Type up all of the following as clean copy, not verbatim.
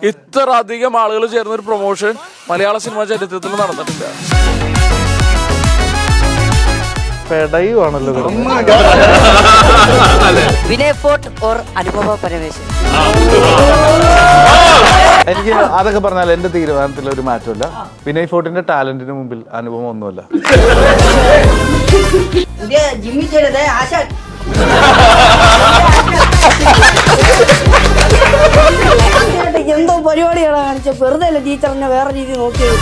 ഇത്ര അധികം ആളുകൾ ചേർന്ന ഒരു പ്രൊമോഷൻ മലയാള സിനിമാ ചരിത്രത്തിൽ നടന്നിട്ടില്ല. പെടയുവാണല്ലോ. വിനയ് ഫോർട്ട് ഓർ അനുപമ പരമേശ്വരൻ. എനിക്ക് അതൊക്കെ പറഞ്ഞാൽ എന്റെ തീരുമാനത്തിൽ ഒരു മാറ്റമില്ല. വിനയ് ഫോർട്ടിന്റെ ടാലന്റിന് മുമ്പിൽ അനുഭവം ഒന്നുമല്ല. എന്തോ പരിപാടികളാണ് കാണിച്ച വെറുതെ അല്ല ടീച്ചറിനെ വേറെ രീതി നോക്കിയത്.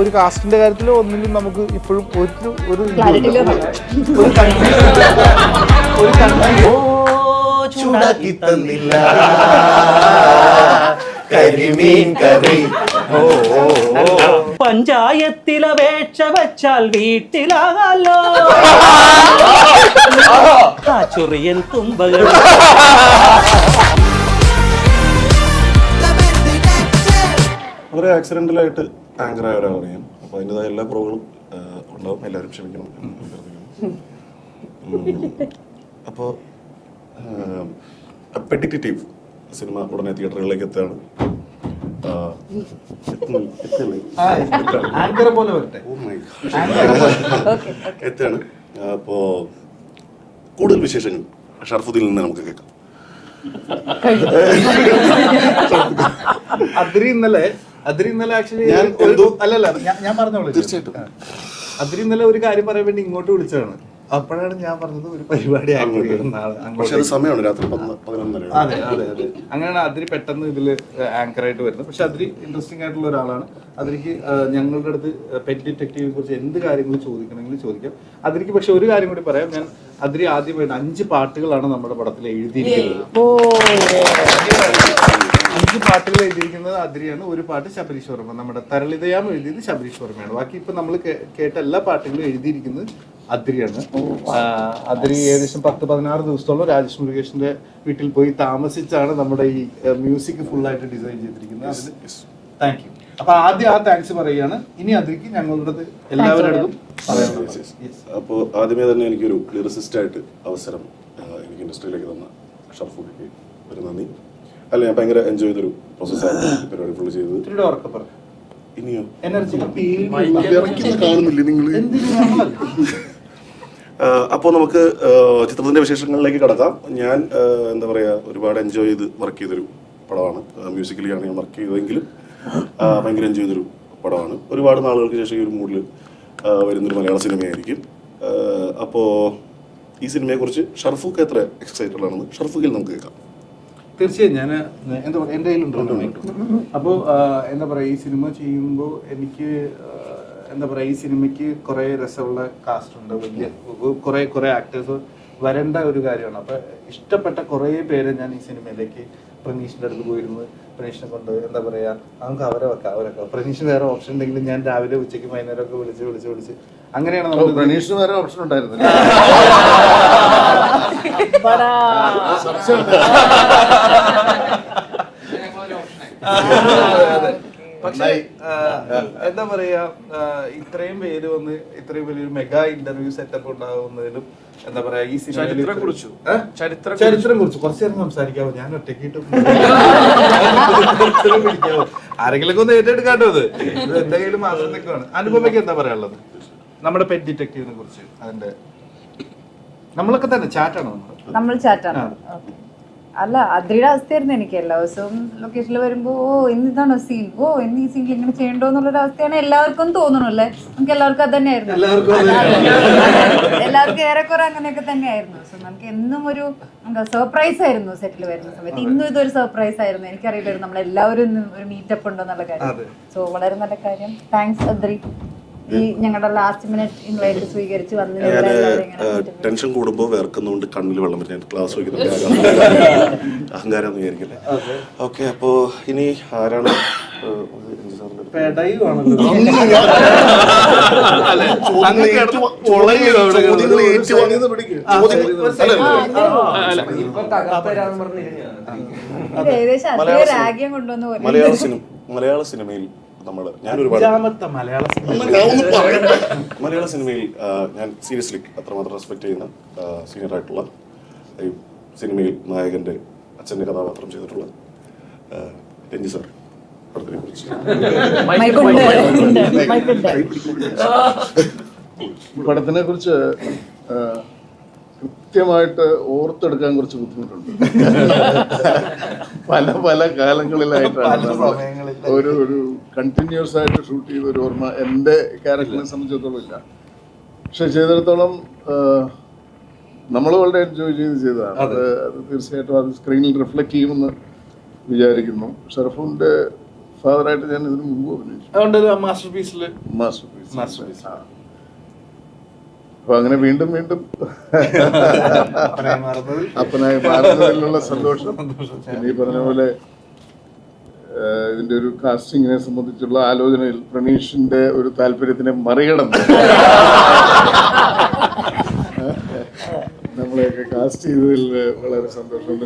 ഒരു കാസ്റ്റിന്റെ കാര്യത്തിൽ ഒന്നിലും നമുക്ക് ഇപ്പോഴും ഒരു ചൂടാക്കി തന്നില്ല കരിമീൻ കറി. പഞ്ചായത്തിൽ അപേക്ഷ വെച്ചാൽ വീട്ടിലാകാലോ ചൊറിയൻ തുമ്പകൾ. വളരെ ആക്സിഡന്റലായിട്ട് ആങ്കറായ ഒരാളാണ് ഞാൻ. അപ്പോൾ അതിൻ്റെതായ എല്ലാ പ്രോബ്ലം ഉണ്ടാവും. എല്ലാവരും ക്ഷമിക്കണം. അപ്പോൾ പെറ്റിറ്റീവ് സിനിമ ഉടനെ തിയേറ്ററുകളിലേക്ക് എത്തുകയാണ്. എത്തുകയാണ്. അപ്പോൾ കൂടുതൽ വിശേഷങ്ങൾ ഷർഫുദ്ദീനിൽ നിന്ന് നമുക്ക് കേൾക്കാം. അതിരി ഇന്നലെ ആക്ച്വലി ഞാൻ പറഞ്ഞോളൂ. തീർച്ചയായിട്ടും അതിരി ഇന്നലെ ഒരു കാര്യം പറയാൻ വേണ്ടി ഇങ്ങോട്ട് വിളിച്ചതാണ്. അപ്പോഴാണ് ഞാൻ പറഞ്ഞത് ഒരു പരിപാടി സമയമാണ് രാത്രി 11. അതെ. അങ്ങനെയാണ് അതിരി പെട്ടെന്ന് ഇതിൽ ആങ്കറായിട്ട് വരുന്നത്. പക്ഷെ അതിരി ഇൻട്രസ്റ്റിംഗ് ആയിട്ടുള്ള ഒരാളാണ്. അതിരിക്ക് ഞങ്ങളുടെ അടുത്ത് പെറ്റ് ഡിറ്റക്റ്റീവിനെ കുറിച്ച് എന്ത് കാര്യങ്ങൾ ചോദിക്കണമെങ്കിലും ചോദിക്കാം. അതിരിക്ക് പക്ഷെ ഒരു കാര്യം കൂടി പറയാം. ഞാൻ അതിരി ആദ്യമായിട്ട് 5 പാട്ടുകളാണ് നമ്മുടെ പടത്തിൽ എഴുതിയിരിക്കുന്നത്. 5 പാട്ടുകൾ എഴുതിയിരിക്കുന്നത് അതിരിയാണ്. ഒരു പാട്ട് ശബരീഷ് വർമ്മ, നമ്മുടെ തരളിതയാം എഴുതിയത് ശബരീഷ് വർമ്മയാണ്. ബാക്കി ഇപ്പൊ നമ്മൾ കേട്ട എല്ലാ പാട്ടുകളും എഴുതിയിരിക്കുന്നത് അതിരിയാണ്. അതിരി ഏകദേശം 10-16 ദിവസത്തോളം രാജേഷ് മുരുകേഷിന്റെ വീട്ടിൽ പോയി താമസിച്ചാണ് നമ്മുടെ ഈ മ്യൂസിക് ഫുള്ളായിട്ട് ഡിസൈൻ ചെയ്തിരിക്കുന്നത്. അതിന് താങ്ക് യു. അപ്പൊ ആദ്യം ആ താങ്ക്സ് പറയുകയാണ്. ഇനി അതിരിക്ക് ഞങ്ങളുടെ എല്ലാവരോടും പറയാനുള്ളത്. അപ്പോൾ ആദ്യമേ തന്നെ എനിക്കൊരു ലിറിസിസ്റ്റായിട്ട് അവസരം എനിക്ക് ഇൻഡസ്ട്രിയിലേക്ക് തന്ന ഷർഫുദ്ദീക്ക് ഒരു നന്ദി. അല്ല, ഞാൻ ഭയങ്കര എൻജോയ് ചെയ്തൊരു പ്രോസസ്സായിരുന്നു പരിപാടി ഫുള്ള് ചെയ്തത്. ഇനിയോ കാണുന്നില്ലേ നിങ്ങൾ? അപ്പോൾ നമുക്ക് ചിത്രത്തിന്റെ വിശേഷങ്ങളിലേക്ക് കടക്കാം. ഞാൻ എന്താ പറയുക, ഒരുപാട് എൻജോയ് ചെയ്ത് വർക്ക് ചെയ്തൊരു പടമാണ്. മ്യൂസിക്കലിയാണ് ഞാൻ വർക്ക് ചെയ്തതെങ്കിലും ഭയങ്കര എൻജോയ് ചെയ്തൊരു പടമാണ്. ഒരുപാട് നാളുകൾക്ക് ശേഷം ഈ ഒരു മൂഡിൽ വരുന്നൊരു മലയാള സിനിമയായിരിക്കും. അപ്പോൾ ഈ സിനിമയെക്കുറിച്ച് ഷർഫുക്ക് എത്ര എക്സൈറ്റഡ് ആണെന്ന് ഷർഫുക്കിൽ നമുക്ക് കേൾക്കാം. തീർച്ചയായും ഞാൻ എന്താ പറയുക, എൻ്റെ കയ്യിലുണ്ടോ. അപ്പോൾ എന്താ പറയുക, ഈ സിനിമ ചെയ്യുമ്പോൾ എനിക്ക് എന്താ പറയുക, ഈ സിനിമയ്ക്ക് കുറേ രസമുള്ള കാസ്റ്റ് ഉണ്ട്. വലിയ കുറേ ആക്ടേഴ്സ് വരേണ്ട ഒരു കാര്യമാണ്. അപ്പോൾ ഇഷ്ടപ്പെട്ട കുറേ പേരെ ഞാൻ ഈ സിനിമയിലേക്ക് പ്രനീഷിൻ്റെ അടുത്ത് പോയിരുന്നു. പ്രനീഷിനെ കൊണ്ട് എന്താ പറയുക, നമുക്ക് അവരെ വെക്കാം. പ്രനീഷിന് വേറെ ഓപ്ഷൻ ഉണ്ടെങ്കിലും ഞാൻ രാവിലെ ഉച്ചയ്ക്ക് വൈകുന്നേരമൊക്കെ വിളിച്ച് അങ്ങനെയാണ് നമ്മൾ. പ്രനീഷിന് വേറെ ഓപ്ഷൻ ഉണ്ടായിരുന്നില്ല. പക്ഷേ എന്താ പറയാ, ഇത്രയും പേര് വന്ന് ഇത്രയും വലിയൊരു മെഗാ ഇന്റർവ്യൂ സെറ്റപ്പ് ഉണ്ടാകുന്നതിലും എന്താ പറയാ, ഈ ചരിത്രം കുറിച്ച് കുറച്ചു നേരം സംസാരിക്കാവോ? ഞാൻ ഒറ്റയ്ക്കിട്ട് പിടിക്കാവോ? ആരെങ്കിലും ഒന്ന് ഏറ്റെടുക്കാട്ടോ. അത് എന്റെ കയ്യിൽ മാത്രം നിൽക്കുവാണ്. അനുപമയ്ക്ക് എന്താ പറയാനുള്ളത് നമ്മുടെ പെറ്റ് ഡിറ്റക്റ്റീവിനെ കുറിച്ച്? അതിന്റെ നമ്മളൊക്കെ തന്നെ ചാറ്റാണോ? നമ്മൾ ചാറ്റാണ്. അല്ല, അതിരിയുടെ അവസ്ഥയായിരുന്നു എനിക്ക്. എല്ലാ ദിവസവും ലൊക്കേഷനിൽ വരുമ്പോ ഇന്നിതാണോ സീൻ, ഇന്ന് ഈ സീനിൽ ഇങ്ങനെ ചെയ്യണ്ടോ എന്നുള്ളൊരു അവസ്ഥയാണ് എല്ലാവർക്കും തോന്നണല്ലേ. നമുക്ക് എല്ലാവർക്കും അത് തന്നെയായിരുന്നു. എല്ലാവർക്കും ഏറെക്കുറെ അങ്ങനെയൊക്കെ തന്നെയായിരുന്നു. സോ നമുക്ക് എന്നും ഒരു സർപ്രൈസ് ആയിരുന്നു സെറ്റിൽ വരുന്ന സമയത്ത്. ഇന്നും ഇതൊരു സർപ്രൈസ് ആയിരുന്നു. എനിക്കറിയില്ലായിരുന്നു നമ്മളെല്ലാവരും ഒരു മീറ്റപ്പ് ഉണ്ടോ എന്നുള്ള കാര്യം. സോ വളരെ നല്ല കാര്യം. താങ്ക്സ് അതിരി. ഈ ഞങ്ങളുടെ ലാസ്റ്റ് മിനിറ്റ് ഇൻവൈറ്റ് സ്വീകരിച്ച് വന്ന് ടെൻഷൻ കൂടുമ്പോൾ വേർക്കുന്നതുകൊണ്ട് കണ്ണിൽ വെള്ളം വരും. ഞാൻ ക്ലാസ് വയ്ക്കുന്നുണ്ട്. അഹങ്കാരം എന്ന് വിചാരിക്കല്ലേ. ഓക്കെ, അപ്പോൾ ഇനി ആരാണ്? മലയാള സിനിമയിൽ മലയാള സിനിമയിൽ ഞാൻ സീരിയസ്ലി അത്രമാത്രം റെസ്പെക്ട് ചെയ്യുന്ന സീനിയർ ആയിട്ടുള്ള ഈ സിനിമയിൽ നായകന്റെ അച്ഛൻ്റെ കഥാപാത്രം ചെയ്തിട്ടുള്ള രഞ്ജി സാർ പടത്തിനെ കുറിച്ച്. പടത്തിനെ കുറിച്ച് കൃത്യമായിട്ട് ഓർത്തെടുക്കാൻ കുറച്ച് ബുദ്ധിമുട്ടുണ്ട്. പല പല കാലങ്ങളിലായിട്ടാണ് ഒരു കണ്ടിന്യൂസ് ആയിട്ട് ഷൂട്ട് ചെയ്ത ഒരു ഓർമ്മ എൻ്റെ ക്യാരക്ടറിനെ സംബന്ധിച്ചിടത്തോളം ഇല്ല. പക്ഷെ ചെയ്തിടത്തോളം നമ്മൾ വളരെ എൻജോയ് ചെയ്തതാണ്. അത് തീർച്ചയായിട്ടും അത് സ്ക്രീനിൽ റിഫ്ലക്ട് ചെയ്യുമെന്ന് വിചാരിക്കുന്നു. ഷറഫുവിൻ്റെ ഫാദറായിട്ട് ഞാൻ ഇതിനു മുമ്പ് അഭിനയിച്ചു. Masterpiece. അപ്പൊ അങ്ങനെ വീണ്ടും വീണ്ടും അപ്പനായി മാറുന്നതിലുള്ള സന്തോഷം. പിന്നെ ഈ പറഞ്ഞ പോലെ ഇതിന്റെ ഒരു കാസ്റ്റിങ്ങിനെ സംബന്ധിച്ചുള്ള ആലോചനയിൽ പ്രണീഷിന്റെ ഒരു താല്പര്യത്തിനെ മറികടന്ന് നമ്മളെയൊക്കെ കാസ്റ്റ് ചെയ്തതിൽ വളരെ സന്തോഷമുണ്ട്.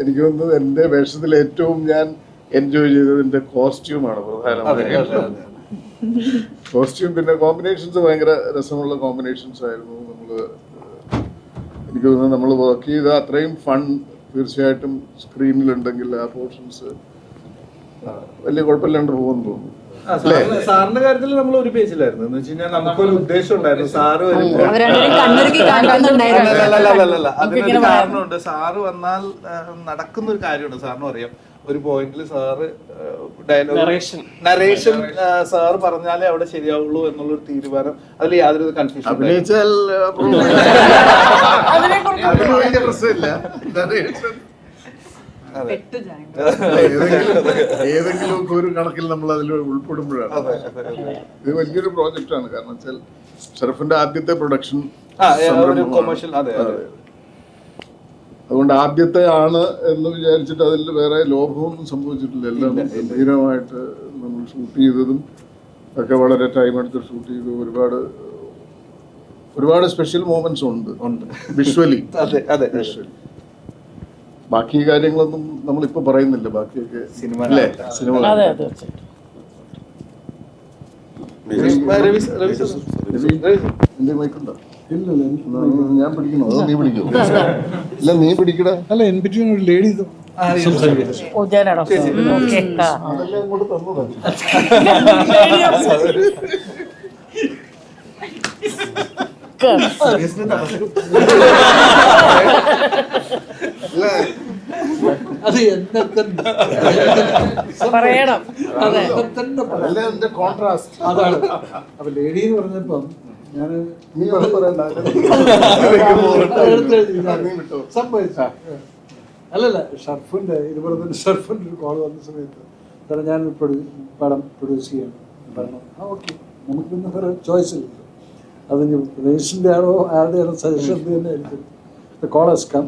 എനിക്ക് തോന്നുന്നത് എൻ്റെ വേഷത്തിൽ ഏറ്റവും ഞാൻ എൻജോയ് ചെയ്തതിന്റെ കോസ്റ്റ്യൂമാണ് പ്രധാനമായും. കോസ്റ്റ്യൂം പിന്നെ കോമ്പിനേഷൻസ് ഭയങ്കര രസമുള്ള കോമ്പിനേഷൻസ് ആയിരുന്നു. എനിക്ക് തോന്നുന്നു നമ്മൾ വർക്ക് ചെയ്ത അത്രയും ഫൺ തീർച്ചയായിട്ടും സ്ക്രീനിലുണ്ടെങ്കിൽ ആ പോർഷൻസ് വലിയ കുഴപ്പമില്ലാണ്ട് പോകുമെന്ന് തോന്നുന്നു. സാറിന്റെ കാര്യത്തിൽ നമ്മൾ ഒരു പേജിലായിരുന്നു. എന്ന് വെച്ച് കഴിഞ്ഞാൽ നമുക്കൊരു ഉദ്ദേശം ഉണ്ടായിരുന്നു. സാറ് അതിനൊരു കാരണമുണ്ട്. സാറ് വന്നാൽ നടക്കുന്ന ഒരു കാര്യമുണ്ട്. സാറിന് അറിയാം, ഒരു പോയിന്റിൽ സാറ് നരേഷൻ സാറ് പറഞ്ഞാലേ അവിടെ ശരിയാവുള്ളൂ എന്നുള്ളൊരു തീരുമാനം. അതിൽ യാതൊരു കൺഫ്യൂഷൻ അഭിനയിച്ചാൽ പ്രശ്നമില്ല. ഏതെങ്കിലും ഒരു കണക്കിൽ നമ്മൾ അതിൽ ഉൾപ്പെടുമ്പോഴാണ്. ഇത് വലിയൊരു പ്രോജക്റ്റാണ്. കാരണം വെച്ചാൽ ഷറഫിന്റെ ആദ്യത്തെ പ്രൊഡക്ഷൻ കൊമേഴ്ഷ്യൽ. അതുകൊണ്ട് ആദ്യത്തെ ആണ് എന്ന് വിചാരിച്ചിട്ട് അതിൽ വേറെ ലോഭമൊന്നും സംഭവിച്ചിട്ടില്ല. എല്ലാം ഗംഭീരമായിട്ട് നമ്മൾ ഷൂട്ട് ചെയ്തതും ഒക്കെ വളരെ ടൈം എടുത്ത് ഷൂട്ട് ചെയ്തു. ഒരുപാട് സ്പെഷ്യൽ മൊമെന്റ്സ് ഉണ്ട് വിഷ്വലി. വിഷ്വലി ബാക്കി കാര്യങ്ങളൊന്നും നമ്മളിപ്പോ പറയുന്നില്ല. ബാക്കിയൊക്കെ സിനിമ എന്റെ മൈക്കുണ്ടോ? ഞാൻ പിടിക്കണോ അതോ നീ പിടിക്കോ? ഇല്ല നീ പിടിക്കടാ. അല്ല എൻ പി ഒരു ലേഡി അതെല്ലാം ഇങ്ങോട്ട് തന്നതാണ്. അത് എന്നെ പറയണം. എന്റെ കോൺട്രാസ്റ്റ് അതാണ്. അപ്പൊ ലേഡി എന്ന് പറഞ്ഞപ്പം ഞാൻ അല്ലല്ല ഷർഫിന്റെ ഇതുപോലെ തന്നെ ഷർഫിന്റെ ഒരു കോൾ വന്ന സമയത്ത് സാറേ ഞാൻ പടം പ്രൊഡ്യൂസ് ചെയ്യണം പറഞ്ഞു. ഓക്കെ, നമുക്ക് പിന്നെ വേറെ ചോയ്സ് ഇല്ല. അത് രജിസ്റ്ററിന്റെ ആണോ ആരുടെയാണോ സജഷൻ തന്നെ ആയിരിക്കും. കോൾ ഹസ് കം.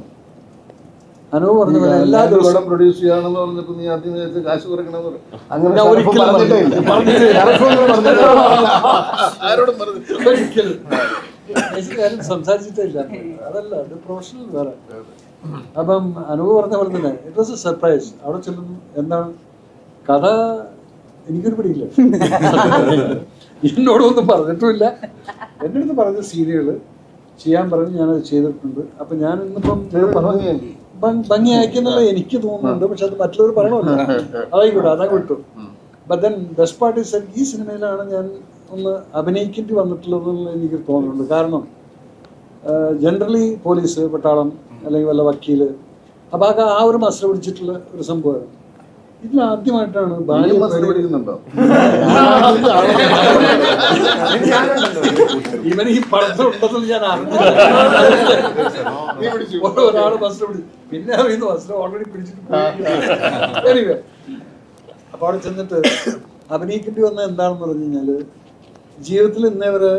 അനു പറഞ്ഞ പോലെ എല്ലാ ദിവസവും പ്രൊഡ്യൂസ് ചെയ്യാണെന്ന് പറഞ്ഞപ്പോ നീ ആദ്യം കാശ് കുറയ്ക്കണമെന്ന് അങ്ങനെ കാര്യം സംസാരിച്ചിട്ടില്ല. അതല്ല, അത് പ്രൊഫഷണൽ വേറെ. അപ്പം അനുഭവം പറഞ്ഞ പോലെ തന്നെ ഇറ്റ് വാസ് എ സർപ്രൈസ്. അവിടെ ചെല്ലുന്നു, എന്താണ് കഥ എനിക്കൊരു പിടിയില്ല. എന്നോടൊന്നും പറഞ്ഞിട്ടുമില്ല. എൻ്റെ അടുത്ത് പറഞ്ഞ സീനുകൾ ചെയ്യാൻ പറഞ്ഞ് ഞാനത് ചെയ്തിട്ടുണ്ട്. അപ്പം ഞാൻ ഇന്നിപ്പം ഭംഗി അയക്കുന്നുള്ള എനിക്ക് തോന്നുന്നുണ്ട്. പക്ഷെ അത് മറ്റുള്ളവർ പറയണമല്ലോ. അതായിക്കോട്ടെ, അതാ കിട്ടും. But then best part is ഈ സിനിമയിലാണ് ഞാൻ ഒന്ന് അഭിനയിക്കേണ്ടി വന്നിട്ടുള്ളതെന്ന് എനിക്ക് തോന്നുന്നുണ്ട്. കാരണം ജനറലി പോലീസ്, പട്ടാളം അല്ലെങ്കിൽ വല്ല വക്കീല്, അപ്പം ആ ഒരു മസല പിടിച്ചിട്ടുള്ള ഒരു സംഭവമാണ്. ഇതിൽ ആദ്യമായിട്ടാണ് ഇവൻ ഈ പടത്തിലുണ്ടെന്ന് ഞാൻ അറിഞ്ഞില്ല. ഒരാള് മസല പിടിച്ചു, പിന്നെ അറിയുന്നു മസല ഓൾറെഡി പിടിച്ചിട്ട്. എനിവേ, അപ്പൊ അവിടെ ചെന്നിട്ട് അഭിനയിക്കേണ്ടി വന്ന എന്താണെന്ന് പറഞ്ഞു കഴിഞ്ഞാല് ജീവിതത്തിൽ ഇന്നേ വരെ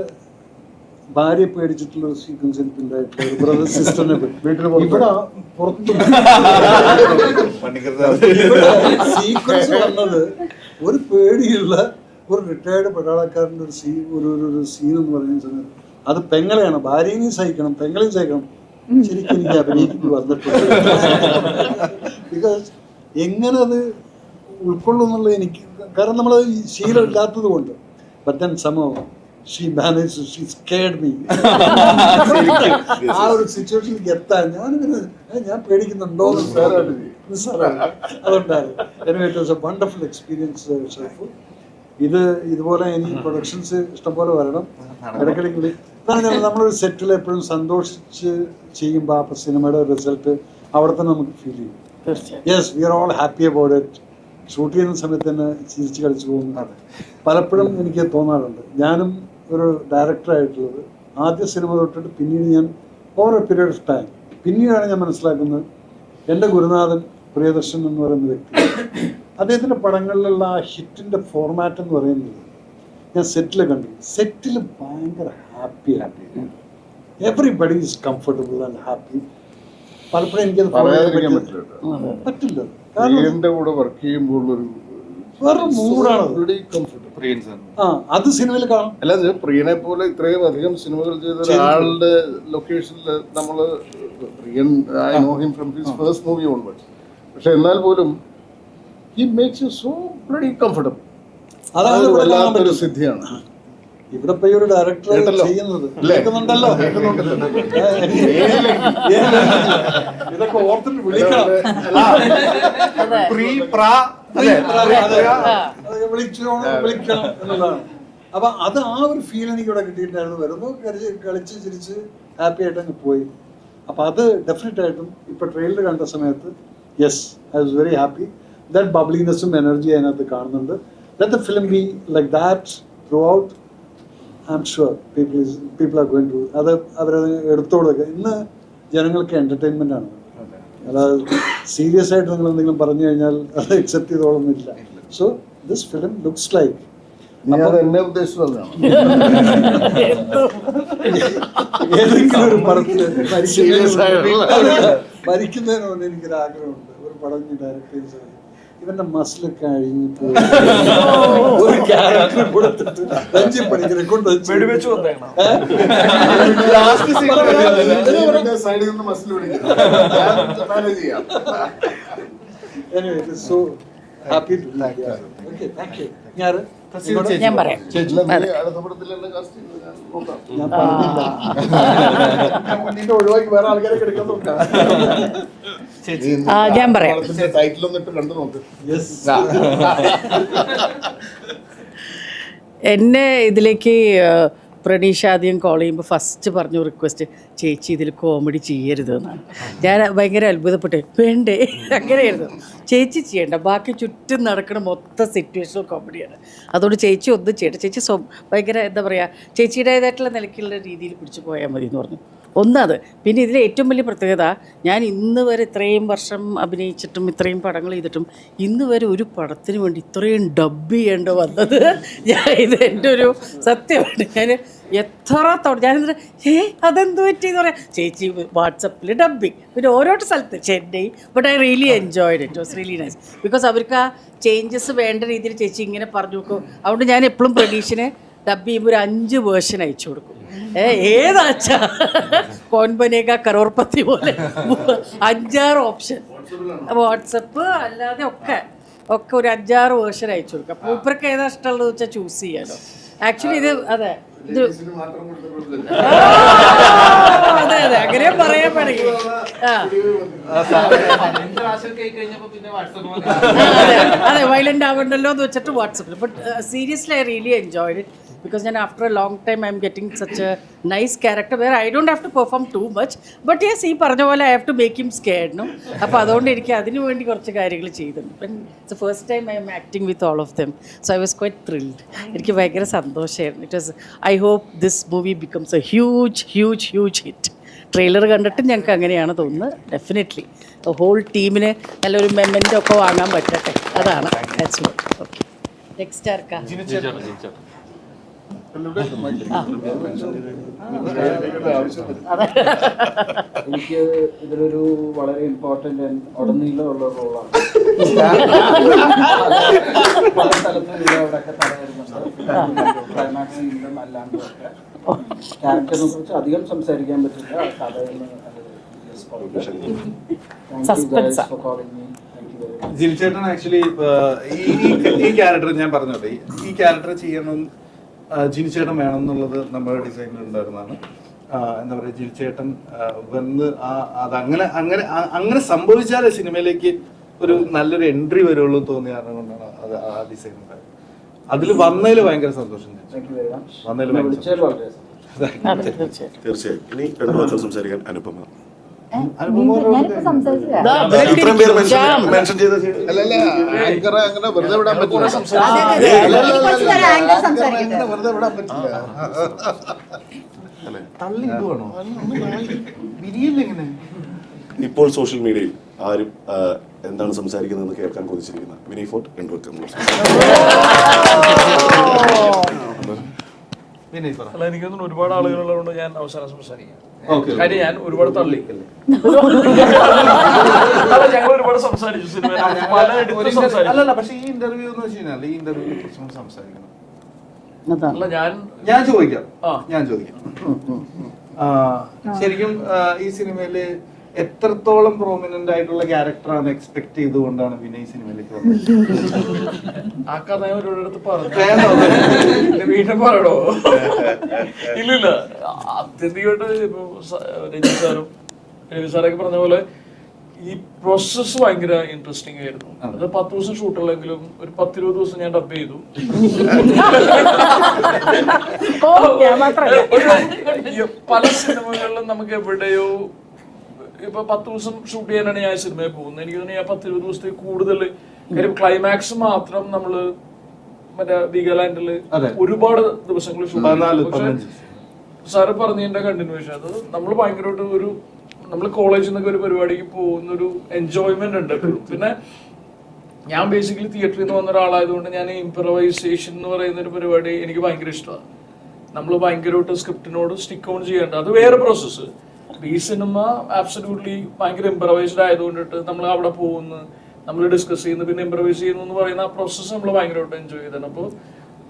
ഭാര്യയെ പേടിച്ചിട്ടുള്ള ഒരു സീക്വൻസ് എനിക്കുണ്ടായിട്ടുള്ള ഒരു ബ്രദർ സിസ്റ്ററിനെ വീട്ടിൽ ഇവിടെ പുറത്തു സീക്വൻസ് വന്നത് ഒരു പേടിയുള്ള ഒരു റിട്ടയർഡ് പട്ടാളക്കാരൻ്റെ ഒരു സീൻ എന്ന് പറയുന്ന സമയത്ത് അത് പെങ്ങളെയാണ്. ഭാര്യനെയും സഹിക്കണം, പെങ്ങളെയും സഹിക്കണം. ശരിക്കും എനിക്ക് അഭിനയിക്കേണ്ടി വന്നിട്ടുണ്ട്. ബിക്കോസ് എങ്ങനെ അത് ഉൾക്കൊള്ളുന്നുള്ള എനിക്ക്, കാരണം നമ്മളത് ശീലം ഇല്ലാത്തത് കൊണ്ട്. ബട്ട് ദെൻ സംഭവം she manage she scared me ആ ഒരു സിറ്റുവേഷനിലേക്ക് എത്താൻ ഞാൻ പേടിക്കുന്നുണ്ടോ അതുണ്ടായിരുന്നു. Anyway it was a wonderful experience chef. ഇതുപോലെ ഇനി പ്രൊഡക്ഷൻസ് ഇഷ്ടംപോലെ വരണം. ഇടയ്ക്കിടയ്ക്ക് നമ്മളൊരു സെറ്റിൽ എപ്പോഴും സന്തോഷിച്ച് ചെയ്യുമ്പോൾ ആ സിനിമയുടെ റിസൾട്ട് അവിടെ തന്നെ നമുക്ക് ഫീൽ ചെയ്യും. Yes, we are all happy about it. Shoot ചെയ്യുന്ന സമയത്ത് തന്നെ ചിരിച്ച് കളിച്ച് പോകുന്നതാണ്. പലപ്പോഴും എനിക്ക് തോന്നാറുണ്ട്, ഞാനും ഒരു ഡയറക്ടറായിട്ടുള്ളത് ആദ്യ സിനിമ തൊട്ടിട്ട് പിന്നീട് ഞാൻ over A period of time പിന്നീടാണ് ഞാൻ മനസ്സിലാക്കുന്നത് എൻ്റെ ഗുരുനാഥൻ പ്രിയദർശൻ എന്ന് പറയുന്ന വ്യക്തി, അദ്ദേഹത്തിൻ്റെ പടങ്ങളിലുള്ള ആ ഹിറ്റിൻ്റെ ഫോർമാറ്റ് എന്ന് പറയുന്നത് ഞാൻ സെറ്റിൽ കണ്ടു. സെറ്റിൽ ഭയങ്കര happy everybody is comfortable and happy. പലപ്പോഴും എനിക്കത് പറയാതിരിക്കാൻ പറ്റില്ല. പ്രിയന്റെ കൂടെ വർക്ക് ചെയ്യുമ്പോൾ ഒരു വേറെ മൂഡാണ്. അത് സിനിമയിൽ കാണാം. അല്ലാതെ പ്രിയനെ പോലെ ഇത്രയും അധികം സിനിമകൾ ചെയ്ത ഒരാളുടെ ലൊക്കേഷനിൽ നമ്മള് Priyan I know him from his first movie onwards. പക്ഷെ എന്നാൽ പോലും he makes you so bloody comfortable. അതാണ് വല്ലാത്തൊരു സിദ്ധിയാണ്. ഇവിടെ പോയി ഒരു ഡയറക്ടർ ചെയ്യുന്നത് കേൾക്കുന്നുണ്ടല്ലോ. ഇതൊക്കെ ഓർത്തിട്ട് വിളിക്കണം, വിളിക്കണം എന്നുള്ളതാണ്. അപ്പൊ അത് ആ ഒരു ഫീൽ എനിക്ക് ഇവിടെ കിട്ടിയിട്ടുണ്ടായിരുന്നു. വരുന്നു കളിച്ച് ചിരിച്ച് ഹാപ്പി ആയിട്ട് അങ്ങ് പോയി. അപ്പൊ അത് ഡെഫിനറ്റ് ആയിട്ടും ഇപ്പൊ ട്രെയിലർ കണ്ട സമയത്ത് yes, I was very happy. That ബബ്ലിനെസ്സും എനർജി അതിനകത്ത് കാണുന്നുണ്ട്. Let the film be like that throughout. I'm sure people are going to അവരത് എടുത്തോളൊക്കെ. ഇന്ന് ജനങ്ങൾക്ക് എന്റർടൈൻമെന്റ് ആണ്, അല്ലാതെ സീരിയസ് ആയിട്ട് നിങ്ങൾ എന്തെങ്കിലും പറഞ്ഞു കഴിഞ്ഞാൽ അത് അക്സെപ്റ്റ് ചെയ്തോളൊന്നുമില്ല. So this film looks like എന്നെ ഉദ്ദേശിച്ചതാണ്. ഏതെങ്കിലും ഒരു പടത്തിൽ മരിക്കുന്നതിനോട് എനിക്കൊരു ആഗ്രഹമുണ്ട്. ഒരു പടം ഡയറക്ട് ചെയ്ത് ഇവന്റെ മസിലൊക്കെ അഴിഞ്ഞു പോയി ഒരു ക്യാരക്ടർ കൊടുത്തിട്ട് രഞ്ജി പണിക്കരെ കൊണ്ട് സൈഡിൽ നിന്ന് മസിൽ പിടിക്കും. So happy to okay, thank you. ഞാൻ പറയാം. അടുത്ത പടത്തിൽ എന്നെ കാസ്റ്റ് ചെയ്തു നോക്കാം. ഞാൻ പറഞ്ഞില്ല, നിന്റെ ഒഴിവാക്കി വേറെ ആൾക്കാരെ എടുക്കുന്നുണ്ട്. ഞാൻ പറയാം. ടൈറ്റിൽ ഒന്നിട്ട് കണ്ടു നോക്ക്. എന്നെ ഇതിലേക്ക് പ്രണീഷ ആദ്യം കോൾ ചെയ്യുമ്പോൾ ഫസ്റ്റ് പറഞ്ഞു റിക്വസ്റ്റ്, ചേച്ചി ഇതിൽ കോമഡി ചെയ്യരുത് എന്നാണ്. ഞാൻ ഭയങ്കര അത്ഭുതപ്പെട്ടു, വേണ്ടേ അങ്ങനെയായിരുന്നു. ചേച്ചി ചെയ്യണ്ട, ബാക്കി ചുറ്റും നടക്കുന്ന മൊത്തം സിറ്റുവേഷണൽ കോമഡിയാണ്. അതുകൊണ്ട് ചേച്ചി ഒന്നും ചെയ്യട്ടെ, ചേച്ചി ഭയങ്കര എന്താ പറയുക, ചേച്ചിയുടേതായിട്ടുള്ള നിലയ്ക്കുള്ള രീതിയിൽ പിടിച്ചു പോയാൽ മതി എന്ന് പറഞ്ഞു. ഒന്നത്. പിന്നെ ഇതിലെ ഏറ്റവും വലിയ പ്രത്യേകത, ഞാൻ ഇന്ന് വരെ ഇത്രയും വർഷം അഭിനയിച്ചിട്ടും ഇത്രയും പടങ്ങൾ ചെയ്തിട്ടും ഇന്ന് വരെ ഒരു പടത്തിന് വേണ്ടി ഇത്രയും ഡബ് ചെയ്യേണ്ട വന്നത് ഇത് എൻ്റെ ഒരു സത്യമാണ്. ഞാൻ എത്ര തവണ ഞാനിത് അതെന്ത് പറ്റിയെന്ന് പറയാം, ചേച്ചി വാട്സപ്പിൽ ഡബ്ബിങ്, പിന്നെ ഓരോ സ്ഥലത്ത് Chennai. But I really enjoyed it, was really nice. Because അവർക്ക് ആ ചേഞ്ചസ് വേണ്ട രീതിയിൽ ചേച്ചി ഇങ്ങനെ പറഞ്ഞു നോക്കും. അതുകൊണ്ട് ഞാൻ എപ്പോഴും പ്രതീക്ഷനെ ഡബ് ചെയ്യുമ്പോൾ ഒരു 5 വേർഷൻ അയച്ചു കൊടുക്കും. ഏതാച്ചാ കോൻബനേക കരോർപ്പത്തി പോലെ 5-6 ഓപ്ഷൻ വാട്സപ്പ് അല്ലാതെ ഒക്കെ ഒരു 5-6 വേർഷൻ അയച്ചു കൊടുക്കും. അപ്പോൾ മൂപ്പർക്ക് ഏതാ ഇഷ്ടമുള്ളത് വെച്ചാൽ ചൂസ് ചെയ്യാലോ. ആക്ച്വലി ഇത് അതെ അതെ അങ്ങനെ പറയാൻ പാടില്ല. അതെ വയലന്റ് ആവണ്ടല്ലോ എന്ന് വെച്ചിട്ട് വാട്സപ്പിൽ. But seriously I really enjoyed it because then after a long time I'm getting such a nice character where I don't have to perform too much, but yes, ഈ പറഞ്ഞ പോലെ I have to make him scared, no? അപ്പോൾ അതുകൊണ്ട് എനിക്ക് അതിനു വേണ്ടി കുറച്ച് കാര്യങ്ങൾ ചെയ്തിട്ടുണ്ട്. It's the first time I am acting with all of them, so I was quite thrilled. എനിക്ക് ഭയങ്കര സന്തോഷമായിരുന്നു. It was, I hope this movie becomes a huge hit. Trailer കണ്ടിട്ട് ഞങ്ങൾക്ക് അങ്ങനെയാണ് തോന്നുന്നത്. ഡെഫിനറ്റ്ലി ഹോൾ ടീമിന് നല്ലൊരു മെമ്മൻ്റ് ഒക്കെ വാങ്ങാൻ പറ്റട്ടെ, അതാണ്. ഓക്കെ, നെക്സ്റ്റ് ആർക്കാ? എനിക്ക് ഇതിലൊരു വളരെ ഇമ്പോർട്ടൻ്റ് ഉടനീളമുള്ള റോളാണ്. പല സ്ഥലത്തും ഇവിടെയൊക്കെ തടയാറുണ്ട്, ക്ലൈമാക്സിലും അല്ലാണ്ടും ഒക്കെ. ക്യാരക്ടറിനെ കുറിച്ച് അധികം സംസാരിക്കാൻ പറ്റില്ല, കഥയെന്ന്. ജിൽ ചേട്ടൻ ആക്ച്വലി ഈ ക്യാരക്ടർ ഞാൻ പറഞ്ഞോട്ടെ, ഈ ക്യാരക്ടർ ചെയ്യണം ജിനിച്ചേട്ടൻ വേണം എന്നുള്ളത് നമ്മുടെ ഡിസൈനിൽ ഉണ്ടായിരുന്നതാണ്. എന്താ പറയുക, ജിനിച്ചേട്ടൻ വന്ന് അതങ്ങനെ അങ്ങനെ അങ്ങനെ സംഭവിച്ചാലേ സിനിമയിലേക്ക് ഒരു നല്ലൊരു എൻട്രി വരുള്ളൂ തോന്നിയ കാരണം കൊണ്ടാണ് അത് ആ ഡിസൈൻ ഉണ്ടായത്. അതിൽ വന്നതിൽ ഭയങ്കര സന്തോഷം. വന്നതിൽ വിളിച്ചതിൽ വളരെ തീർച്ചയായും. ഇനി രണ്ടു വാക്കുകൾ സംസാരിക്കാൻ അനുപമ. ഞാനിപ്പോ സംസാരിച്ചില്ല. ഇത്രയും പേര് മെൻഷൻ ചെയ്ത അല്ലല്ല, ആങ്കറെ അങ്ങനെ വെറുതെ വിടാൻ പറ്റില്ല. ആങ്കർ സംസാരിക്കട്ടെ. അങ്ങനെ വെറുതെ വിടാൻ പറ്റില്ല. തള്ളി ഇടുവാണോ ബിരിയെങ്ങനെ? ഇപ്പോൾ സോഷ്യൽ മീഡിയയിൽ ആരും എന്താണ് സംസാരിക്കുന്നതെന്ന് കേൾക്കാൻ കൊതിച്ചിരിക്കുന്ന വിനയ് ഫോർട്ട് രണ്ടു വാക്കുകൾ. അല്ല, എനിക്കൊന്നും ഒരുപാട് ആളുകളുള്ളതുകൊണ്ട് ഞാൻ അവസാനം സംസാരിക്കാം. Okay. കാര്യം ഞാൻ ഒരുപാട് തള്ളി. അല്ല, ഞങ്ങൾ ഒരുപാട് സംസാരിച്ചു സിനിമ. അല്ലല്ല, പക്ഷെ ഈ ഇന്റർവ്യൂ എന്ന് വെച്ച് കഴിഞ്ഞാൽ ഈ ഇന്റർവ്യൂവിനെ കുറിച്ച് സംസാരിക്കണം. അല്ല, ഞാൻ ചോദിക്കാം. ആ. ഞാൻ ചോദിക്കാം. ശരിക്കും ഈ സിനിമയില് എത്രത്തോളം പ്രോമിനന്റ് ആയിട്ടുള്ള ക്യാരക്ടറാണ് എക്സ്പെക്ട് ചെയ്തുകൊണ്ടാണ് വിനയ് സിനിമയിലേക്ക് വന്നത്? ആ കഥ ഞാൻ ഒരിടത്ത് പറഞ്ഞു. വീണ്ടും പറയണോ? ഇല്ലില്ല, ആത്യന്തികമായിട്ട് ഇപ്പൊ രഞ്ജിത് സാറും രവി സാറൊക്കെ പറഞ്ഞ പോലെ ഈ പ്രോസസ്സ് ഭയങ്കര ഇൻട്രസ്റ്റിംഗ് ആയിരുന്നു. അത് 10 ദിവസം ഷൂട്ടുള്ളെങ്കിലും ഒരു 10-20 ദിവസം ഞാൻ ഡബ് ചെയ്തു. പല സിനിമകളിലും നമുക്ക് എവിടെയോ ഇപ്പൊ 10 ദിവസം ഷൂട്ട് ചെയ്യാനാണ് ഞാൻ സിനിമയിൽ പോകുന്നത്. എനിക്ക് തോന്നുന്നു 10-20 ദിവസത്തേക്ക് കൂടുതൽ. കാര്യം ക്ലൈമാക്സ് മാത്രം നമ്മള് മറ്റേ വീഗാലാൻഡില് ഒരുപാട് ദിവസങ്ങൾ ഷൂട്ട് ചെയ്തു. സാറ് പറഞ്ഞതിന്റെ കണ്ടിന്യൂഷൻ അത് നമ്മൾ ഭയങ്കരമായിട്ട് ഒരു നമ്മൾ കോളേജിൽ നിന്നൊക്കെ ഒരു പരിപാടിക്ക് പോകുന്ന ഒരു എൻജോയ്മെന്റ് ഉണ്ട് എപ്പോഴും. പിന്നെ ഞാൻ ബേസിക്കലി തിയേറ്ററിൽ നിന്ന് വന്ന ഒരാളായതുകൊണ്ട് ഞാൻ ഇംപ്രവൈസേഷൻ എന്ന് പറയുന്ന ഒരു പരിപാടി എനിക്ക് ഭയങ്കര ഇഷ്ടമാണ്. നമ്മൾ ഭയങ്കരമായിട്ട് സ്ക്രിപ്റ്റിനോട് സ്റ്റിക്ക് ഓൺ ചെയ്യേണ്ട അത് വേറെ പ്രോസസ്സ്. ഈ സിനിമ ആബ്സല്യൂട്ട്ലി ഭയങ്കര ഇംപ്രവൈസ്ഡ് ആയതുകൊണ്ടിട്ട് നമ്മൾ അവിടെ പോകുന്നു, നമ്മൾ ഡിസ്കസ് ചെയ്യുന്നു, പിന്നെ ഇംപ്രവൈസ് ചെയ്യുന്നു എന്ന് പറയുന്ന ആ പ്രോസസ്സ് നമ്മൾ ഭയങ്കരമായിട്ട് എൻജോയ് ചെയ്തതാണ്. അപ്പോൾ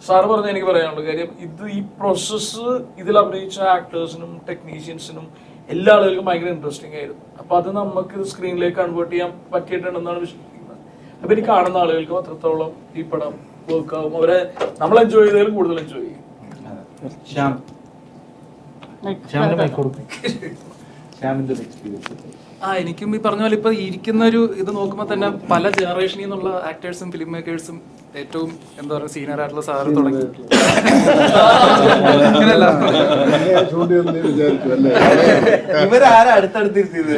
സാറ് പറഞ്ഞ എനിക്ക് പറയാനുള്ള കാര്യം ഈ പ്രോസസ്സ് ഇതിൽ അഭിനയിച്ച ആക്ടേഴ്സിനും ടെക്നീഷ്യൻസിനും എല്ലാ ആളുകൾക്കും ഭയങ്കര ഇൻട്രസ്റ്റിംഗ് ആയിരുന്നു. അപ്പൊ അത് നമുക്ക് സ്ക്രീനിലേക്ക് കൺവേർട്ട് ചെയ്യാൻ പറ്റിയിട്ടുണ്ടെന്നാണ് വിശ്വസിക്കുന്നത്. അപ്പൊ എനിക്ക് കാണുന്ന ആളുകൾക്കും അത്രത്തോളം ഈ പടം വർക്ക് ആവും. അവരെ നമ്മൾ എൻജോയ് ചെയ്തതിലും കൂടുതൽ എൻജോയ് ചെയ്യും. എനിക്കും ഈ പറഞ്ഞ പോലെ ഇപ്പൊ ഇരിക്കുന്ന ഒരു ഇത് നോക്കുമ്പോൾ തന്നെ പല ജനറേഷനിൽ നിന്നുള്ള ആക്ടേഴ്സും ഫിലിം മേക്കേഴ്സും ഏറ്റവും എന്താ പറയുക സീനിയർ ആയിട്ടുള്ള സാറ് തുടങ്ങി ഇവരാരാ അടുത്തടുത്തിരുത്തിയത്?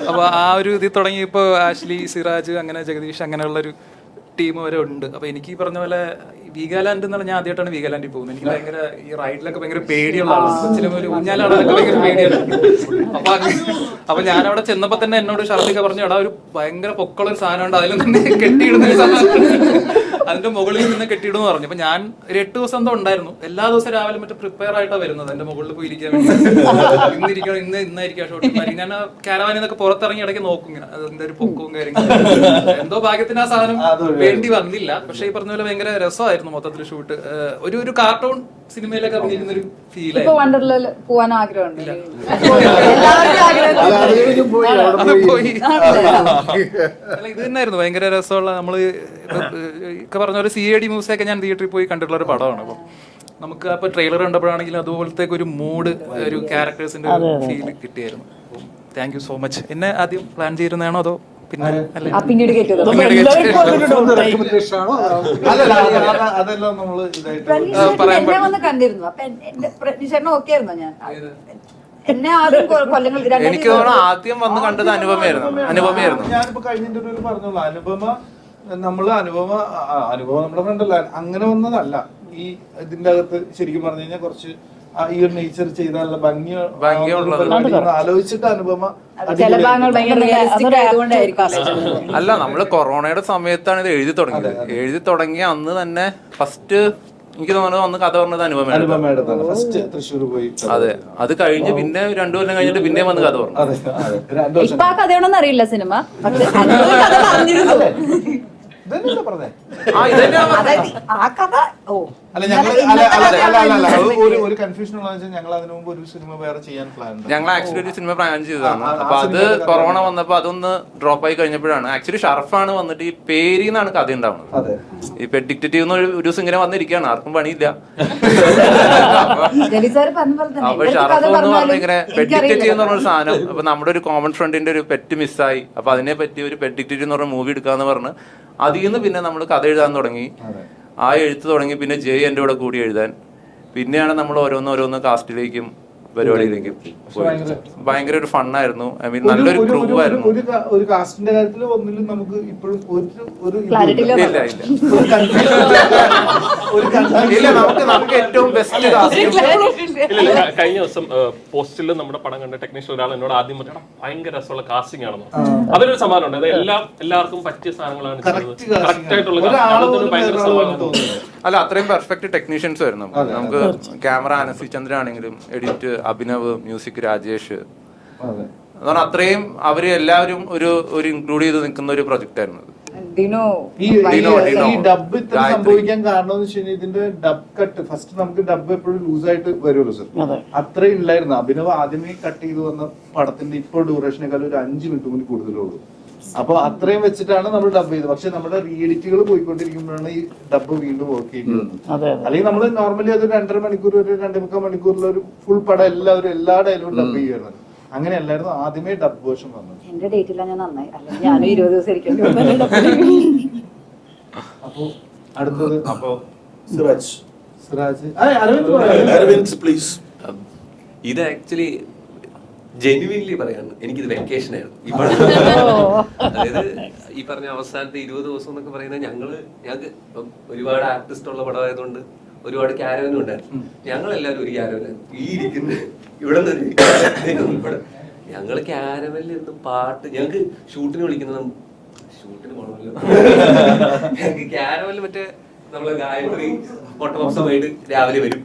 അപ്പൊ ആ ഒരു ഇതിൽ തുടങ്ങി ഇപ്പൊ ആഷ്ലി, സിറാജ്, അങ്ങനെ ജഗദീഷ്, അങ്ങനെയുള്ളൊരു ടീം വരെ ഉണ്ട്. അപ്പൊ എനിക്ക് ഈ പറഞ്ഞ പോലെ വീഗാലാൻഡ് എന്നുള്ള ഞാൻ ആദ്യമായിട്ടാണ് വീഗാലാൻഡിൽ പോകുന്നത്. എനിക്ക് ഭയങ്കര ഈ റൈഡിലൊക്കെ ഭയങ്കര പേടിയുള്ള ആളാണ്. ചില ഒരു ഊഞ്ഞാലാടാനൊക്കെ ഭയങ്കര പേടിയാണ്. അപ്പൊ ഞാൻ അവിടെ ചെന്നപ്പോ തന്നെ എന്നോട് ഷർദിക്ക പറഞ്ഞു, എടാ ഒരു ഭയങ്കര പൊക്കമുള്ള ഒരു സാധനം ഉണ്ട്, അതിൽ നിന്ന് കെട്ടിയിടുന്ന ഒരു സാധനം, അതിന്റെ മുകളിൽ നിന്ന് കെട്ടിയിടുമെന്ന് പറഞ്ഞു. അപ്പൊ ഞാൻ ഒരു 8 ദിവസം എന്തോ ഉണ്ടായിരുന്നു. എല്ലാ ദിവസവും രാവിലെ മറ്റേ പ്രിപ്പയർ ആയിട്ടാണ് വരുന്നത് എന്റെ മുകളിൽ പോയി ഇരിക്കാൻ വേണ്ടി. ഇന്നിരിക്കണം, ഇന്നായിരിക്കും ഷോട്ടിംഗ്. ഞാൻ കാരവാനിൽ നിന്നൊക്കെ പുറത്തിറങ്ങി ഇടയ്ക്ക് നോക്കും ഇങ്ങനെ അതിന്റെ ഒരു പൊക്കവും കാര്യങ്ങളും. എന്തോ ഭാഗ്യത്തിന് ആ സാധനം വേണ്ടി വന്നില്ല. പക്ഷെ ഈ പറഞ്ഞ പോലെ ഭയങ്കര രസമായിരുന്നു മൊത്തത്തിൽ ഷൂട്ട്. ഒരു കാർട്ടൂൺ സിനിമയിലൊക്കെ അഭിനയിക്കുന്ന ഒരു ഫീൽ ആയിരുന്നു. വണ്ടർലയിൽ പോവാൻ ആഗ്രഹമുണ്ട്. അല്ല, ഇത് തന്നെയായിരുന്നു ഭയങ്കര രസമുള്ള. നമ്മള് ഒക്കെ പറഞ്ഞ പോലെ CID മ്യൂസിയൊക്കെ ഞാൻ തിയേറ്ററിൽ പോയി കണ്ടിട്ടുള്ള ഒരു പടമാണ്. അപ്പം നമുക്ക് അപ്പൊ ട്രെയിലർ കണ്ടപ്പോഴാണെങ്കിലും അതുപോലത്തെ ഒരു മൂഡ്, ഒരു ക്യാരക്ടേഴ്സിന്റെ ഫീൽ കിട്ടിയായിരുന്നു. Thank you so much. എന്നെ ആദ്യം പ്ലാൻ ചെയ്തിരുന്നതാണോ അതോ പിന്നെ പിന്നീട് എന്നെ വന്ന് കണ്ടിരുന്നു. അപ്പൊ പ്രതീക്ഷ ഓക്കെ ആയിരുന്നോ? ഞാൻ എന്നെ ആദ്യം കൊല്ലങ്ങൾ എനിക്ക് തോന്നുന്നു ആദ്യം വന്ന് കണ്ടത് അനുപമയായിരുന്നു. ഞാനിപ്പോ കഴിഞ്ഞ ഇന്റർവ്യൂവിൽ പറഞ്ഞോളൂ, അനുപമ നമ്മുടെ ഫ്രണ്ടല്ല, അങ്ങനെ വന്നതല്ല. ഈ ഇതിന്റെ അകത്ത് ശരിക്കും പറഞ്ഞു കഴിഞ്ഞാൽ കുറച്ച് ഈ ഒരു നേച്ചർ ചെയ്താലുള്ള ആലോചിച്ചിട്ട് അനുപമ അല്ല, നമ്മള് കൊറോണയുടെ സമയത്താണ് ഇത് എഴുതി തുടങ്ങിയ അന്ന് തന്നെ ഫസ്റ്റ് എനിക്ക് തോന്നുന്നത് അന്ന് കഥ പറഞ്ഞത് അനുപമയാണ്. ഫസ്റ്റ് തൃശ്ശൂർ പോയി. അതെ, അത് കഴിഞ്ഞ് പിന്നെ 2 കൊല്ലം കഴിഞ്ഞിട്ട് പിന്നെ വന്ന് കഥ പറഞ്ഞു. ഇപ്പൊ ആ കഥയാണോന്ന് അറിയില്ല സിനിമ. ഇതന്നെയല്ലേ പറഞ്ഞേ? അതായത് ആ കഥ അല്ല ഞങ്ങൾ അല്ല ഒരു കൺഫ്യൂഷൻ ഉള്ളതെന്ന് വെച്ചാൽ ഞങ്ങൾ അതിനു മുമ്പ് ഒരു സിനിമ വേറെ ചെയ്യാൻ പ്ലാൻ ഞങ്ങൾ ആക്ച്വലി ഒരു സിനിമ പ്ലാൻ ചെയ്തതാണ്. അപ്പൊ അത് കൊറോണ വന്നപ്പോ അതൊന്ന് ഡ്രോപ്പ് ആയി കഴിഞ്ഞപ്പോഴാണ് ആക്ച്വലി ഷറഫാണ് വന്നിട്ട് ഈ പേരിന്നാണ് കഥ ഉണ്ടാവുന്നത്. ഈ പെഡിക്റ്റേറ്റീവ് എന്ന് ഒരു ദിവസം ഇങ്ങനെ വന്നിരിക്കുകയാണ്, ആർക്കും പണിയില്ല. അപ്പൊ ഷറഫ് എന്ന് പറഞ്ഞ ഇങ്ങനെ പെഡിക്റ്റേറ്റീവ് എന്ന് പറഞ്ഞൊരു സാധനം, അപ്പൊ നമ്മുടെ ഒരു കോമൺ ഫ്രണ്ടിന്റെ ഒരു പെറ്റ് മിസ്സായി, അപ്പൊ അതിനെ പറ്റി ഒരു പെഡിക്റ്റേറ്റീവ് എന്ന് പറഞ്ഞ മൂവി എടുക്കാന്ന് പറഞ്ഞ് അതിൽ നിന്ന് പിന്നെ നമ്മൾ കഥ എഴുതാൻ തുടങ്ങി. ആ എഴുത്ത് തുടങ്ങി. പിന്നെ ജയ് എൻ്റെ കൂടെ കൂടി എഴുതാൻ. പിന്നെയാണ് നമ്മൾ ഓരോന്ന് കാസ്റ്റിലേക്കും പരിപാടിയിലേക്കും ഭയങ്കര ഒരു ഫണ്ണായിരുന്നു. ഐ മീൻ നല്ലൊരു ഗ്രൂപ്പ് ആയിരുന്നു. ഒരു കാസ്റ്റിന്റെ കാര്യത്തിൽ ഒന്നിലും നമുക്ക് ഇപ്പോഴും നമുക്ക് ഏറ്റവും ബെസ്റ്റ് കഴിഞ്ഞ ദിവസം പോസ്റ്റിൽ നമ്മുടെ പടം കണ്ട ടെക്നീഷ്യൻ ഒരാൾ എന്നോട് ആദ്യം പറഞ്ഞാൽ ഭയങ്കര രസമുള്ള കാസ്റ്റിംഗ് ആണെന്ന്. അതിലൊരു സമ്മാനം ഉണ്ട്. അത് എല്ലാവർക്കും പറ്റിയ സാധനങ്ങളാണ് കറക്റ്റ് ആയിട്ടുള്ള ഭയങ്കര സമ്മാനം. അല്ല, അത്രയും പെർഫെക്റ്റ് ടെക്നീഷ്യൻസ് ആയിരുന്നു. നമുക്ക് ക്യാമറ അനസി ചന്ദ്ര ആണെങ്കിലും, എഡിറ്റ് അഭിനവ്, മ്യൂസിക് രാജേഷ്, അതാണ് അത്രയും അവര് എല്ലാവരും ഒരു ഇൻക്ലൂഡ് ചെയ്ത് നിൽക്കുന്ന ഒരു പ്രൊജക്ട് ആയിരുന്നു. ഈ ഡബ് ഇത്ര സംഭവിക്കാൻ കാരണം എന്ന് വെച്ച് കഴിഞ്ഞാൽ ഇതിന്റെ ഡബ് കട്ട് ഫസ്റ്റ് നമുക്ക് ഡബ് എപ്പോഴും ലൂസായിട്ട് വരുമല്ലോ സർ, അത്രയും ഇല്ലായിരുന്നു. അഭിനവ് ആദ്യമേ കട്ട് ചെയ്ത് വന്ന പടത്തിന്റെ ഇപ്പോൾ ഡ്യൂറേഷനേക്കാൾ ഒരു 5 മിനിറ്റ് കൂടി കൂടുതലുള്ളൂ. അപ്പൊ അത്രയും വെച്ചിട്ടാണ് നമ്മൾ ഡബ് ചെയ്തത്. പക്ഷെ നമ്മുടെ റിയലിറ്റികൾ പോയിക്കൊണ്ടിരിക്കുമ്പോഴാണ് ഈ ഡബ് വീണ്ടും വർക്ക് ചെയ്യുന്നത്. അല്ലെങ്കിൽ നമ്മൾ നോർമലി അത് 2.5 മണിക്കൂർ ഒരു 2.25 മണിക്കൂറിൽ ഒരു ഫുൾ പടം എല്ലാ ഡയലോഗും ഡബ് ചെയ്യുമായിരുന്നു. അങ്ങനെയല്ലായിരുന്നു ആദ്യമേ ഡബ് വേർഷൻ വന്നത്. എന്റെ ഡേറ്റില്ല, ഞാൻ നന്നായി. അല്ലെങ്കിൽ ഞാൻ 20 ദിവസം ഇരിക്കേണ്ടി അപ്പൊ അടുത്തത് സിറാജ് അരവിന്ദ് പ്ലീസ്. ഇത് ആക്ച്വലി ജെനുവിൻലി പറയാണ്, എനിക്കിത് വെക്കേഷൻ ആയിരുന്നു. അതായത് ഈ പറഞ്ഞ അവസാനത്തെ 20 ദിവസം എന്നൊക്കെ പറയുന്നത് ഞങ്ങൾക്ക് ഒരുപാട് ആർട്ടിസ്റ്റ് ഉള്ള പടമായതുകൊണ്ട് ഒരുപാട് ക്യാരവനും ഉണ്ടായിരുന്നു. ഞങ്ങളെല്ലാവരും ഒരു ക്യാരവനായിരുന്നു. ഈ ഇരിക്കുന്ന ഇവിടെ നിന്ന് ഞങ്ങള് ക്യാരവനിലിരുന്ന് പാട്ട്, ഞങ്ങക്ക് ഷൂട്ടിന് വിളിക്കുന്നത്, ഷൂട്ടിന് പോകണമല്ലോ, ഞങ്ങക്ക് ക്യാരവനിൽ മറ്റേ നമ്മളെ ഗായത്രി മൊട്ടമൊസമായിട്ട് രാവിലെ വരും.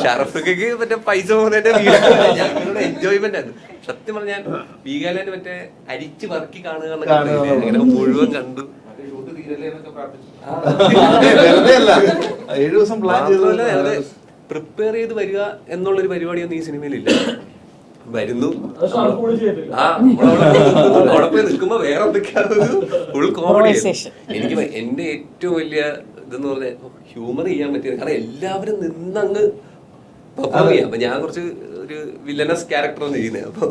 ഷറഫിക്ക് മറ്റേ പൈസ പോകുന്നതിന്റെ ഞങ്ങളുടെ എൻജോയ്മെന്റ് ആയിരുന്നു. സത്യം പറഞ്ഞാൽ വീഗാലാൻഡ് മറ്റേ അരിച്ച് വർക്കി കാണുക അങ്ങനെ മുഴുവൻ കണ്ടു. പ്രിപ്പയർ ചെയ്ത് വരിക എന്നുള്ളൊരു പരിപാടിയൊന്നും ഈ സിനിമയിലില്ല. വരുന്നു, അവിടെ പോയി നിൽക്കുമ്പോ വേറെ എന്തൊക്കെയാണ് ഫുൾ കോമഡി. എനിക്ക് എന്റെ ഏറ്റവും വലിയ ഇതെന്ന് പറഞ്ഞാൽ ഹ്യൂമർ ചെയ്യാൻ പറ്റിയത്, കാരണം എല്ലാവരും നിന്നങ്ങ് പെർഫോം ചെയ്യാം. അപ്പൊ ഞാൻ കുറച്ച് ഒരു വില്ലനസ് ക്യാരക്ടറാണ് ചെയ്യുന്നത്. അപ്പൊ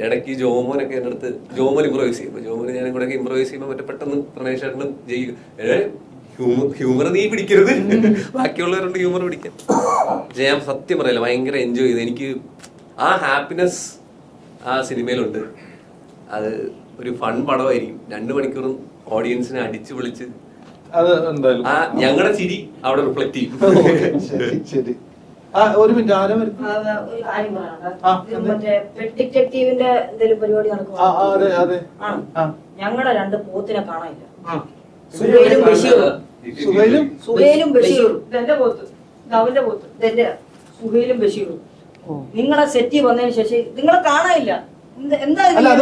ഇടയ്ക്ക് ജോമോനൊക്കെ എൻ്റെ അടുത്ത് ജോമോൻ ഇംപ്രവൈസ് ചെയ്യും. ജോമോന് ഞാൻ കൂടെ ഇംപ്രവൈസ് ചെയ്യുമ്പോൾ മറ്റേ പെട്ടെന്ന് പ്രണയ് ചേട്ടനും ചെയ്യും, ഹ്യൂമർ നീ പിടിക്കരുത്, ബാക്കിയുള്ളവരുണ്ട് ഹ്യൂമർ പിടിക്കാൻ. പക്ഷെ ഞാൻ സത്യം പറയില്ല, ഭയങ്കര എൻജോയ് ചെയ്ത്. എനിക്ക് ആ ഹാപ്പിനെസ് ആ സിനിമയിലുണ്ട്. അത് ഒരു ഫൺ പടമായിരിക്കും. 2 മണിക്കൂറും ഓഡിയൻസിനെ അടിച്ചു വിളിച്ച് ആ ഞങ്ങളുടെ ചിരി അവിടെ റിഫ്ലക്ട് ചെയ്യും. ശരി, ഒരു മിനിറ്റ്. ആരും ഡിറ്റക്റ്റീവിന്റെ എന്തെങ്കിലും പരിപാടി നടക്കും. ഞങ്ങളുടെ 2 പോത്തിനെ കാണാനില്ല. സുഹൈലും ബഷീറും. ഇതെന്റെ പോത്ത്, ഇത് അവന്റെ പോത്ത്, ഇതെന്റെ സുഹൈലും ബഷീറും. നിങ്ങളെ സെറ്റ് വന്നതിന് ശേഷം നിങ്ങളെ കാണാനില്ല.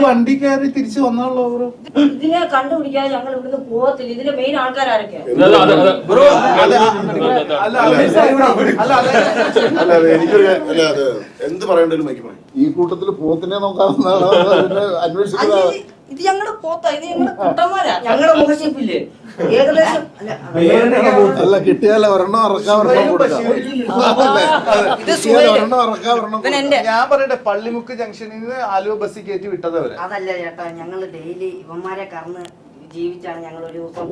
വണ്ടി കയറി തിരിച്ചു വന്നാണല്ലോ. ഇതിനെ കണ്ടുപിടിക്കാതെ ഞങ്ങൾ ഇവിടുന്ന് പോകത്തില്ല. ഇതിന്റെ മെയിൻ ആൾക്കാരൊക്കെയാണ്. എന്ത് പറയണ്ടല്ലോ ഈ കൂട്ടത്തിൽ പോത്തിനെ നോക്കാവുന്നതാണ് അന്വേഷിക്കുന്നത്. ഇത് ഞങ്ങളുടെ പോത്താ, ഇത് ഞങ്ങളുടെ കുട്ടന്മാരാ. ഞങ്ങളുടെ മുഖശേപ്പില്ലേ ഏകദേശം അല്ല, കിട്ടിയാൽ ഒരെണ്ണം ഇറക്കാൻ കൊടുക്കാം. ഞാൻ പറയട്ടെ, പള്ളിമുക്ക് ജംഗ്ഷനിൽ നിന്ന് ആലുവ ബസ് കയറ്റി വിട്ടത് അവര്. അതല്ല ചേട്ടാ, ഞങ്ങള് ഡെയിലി ഇവന്മാരെ കറന്ന് ജീവിച്ചാണ് ഞങ്ങൾ ഒരു ദിവസം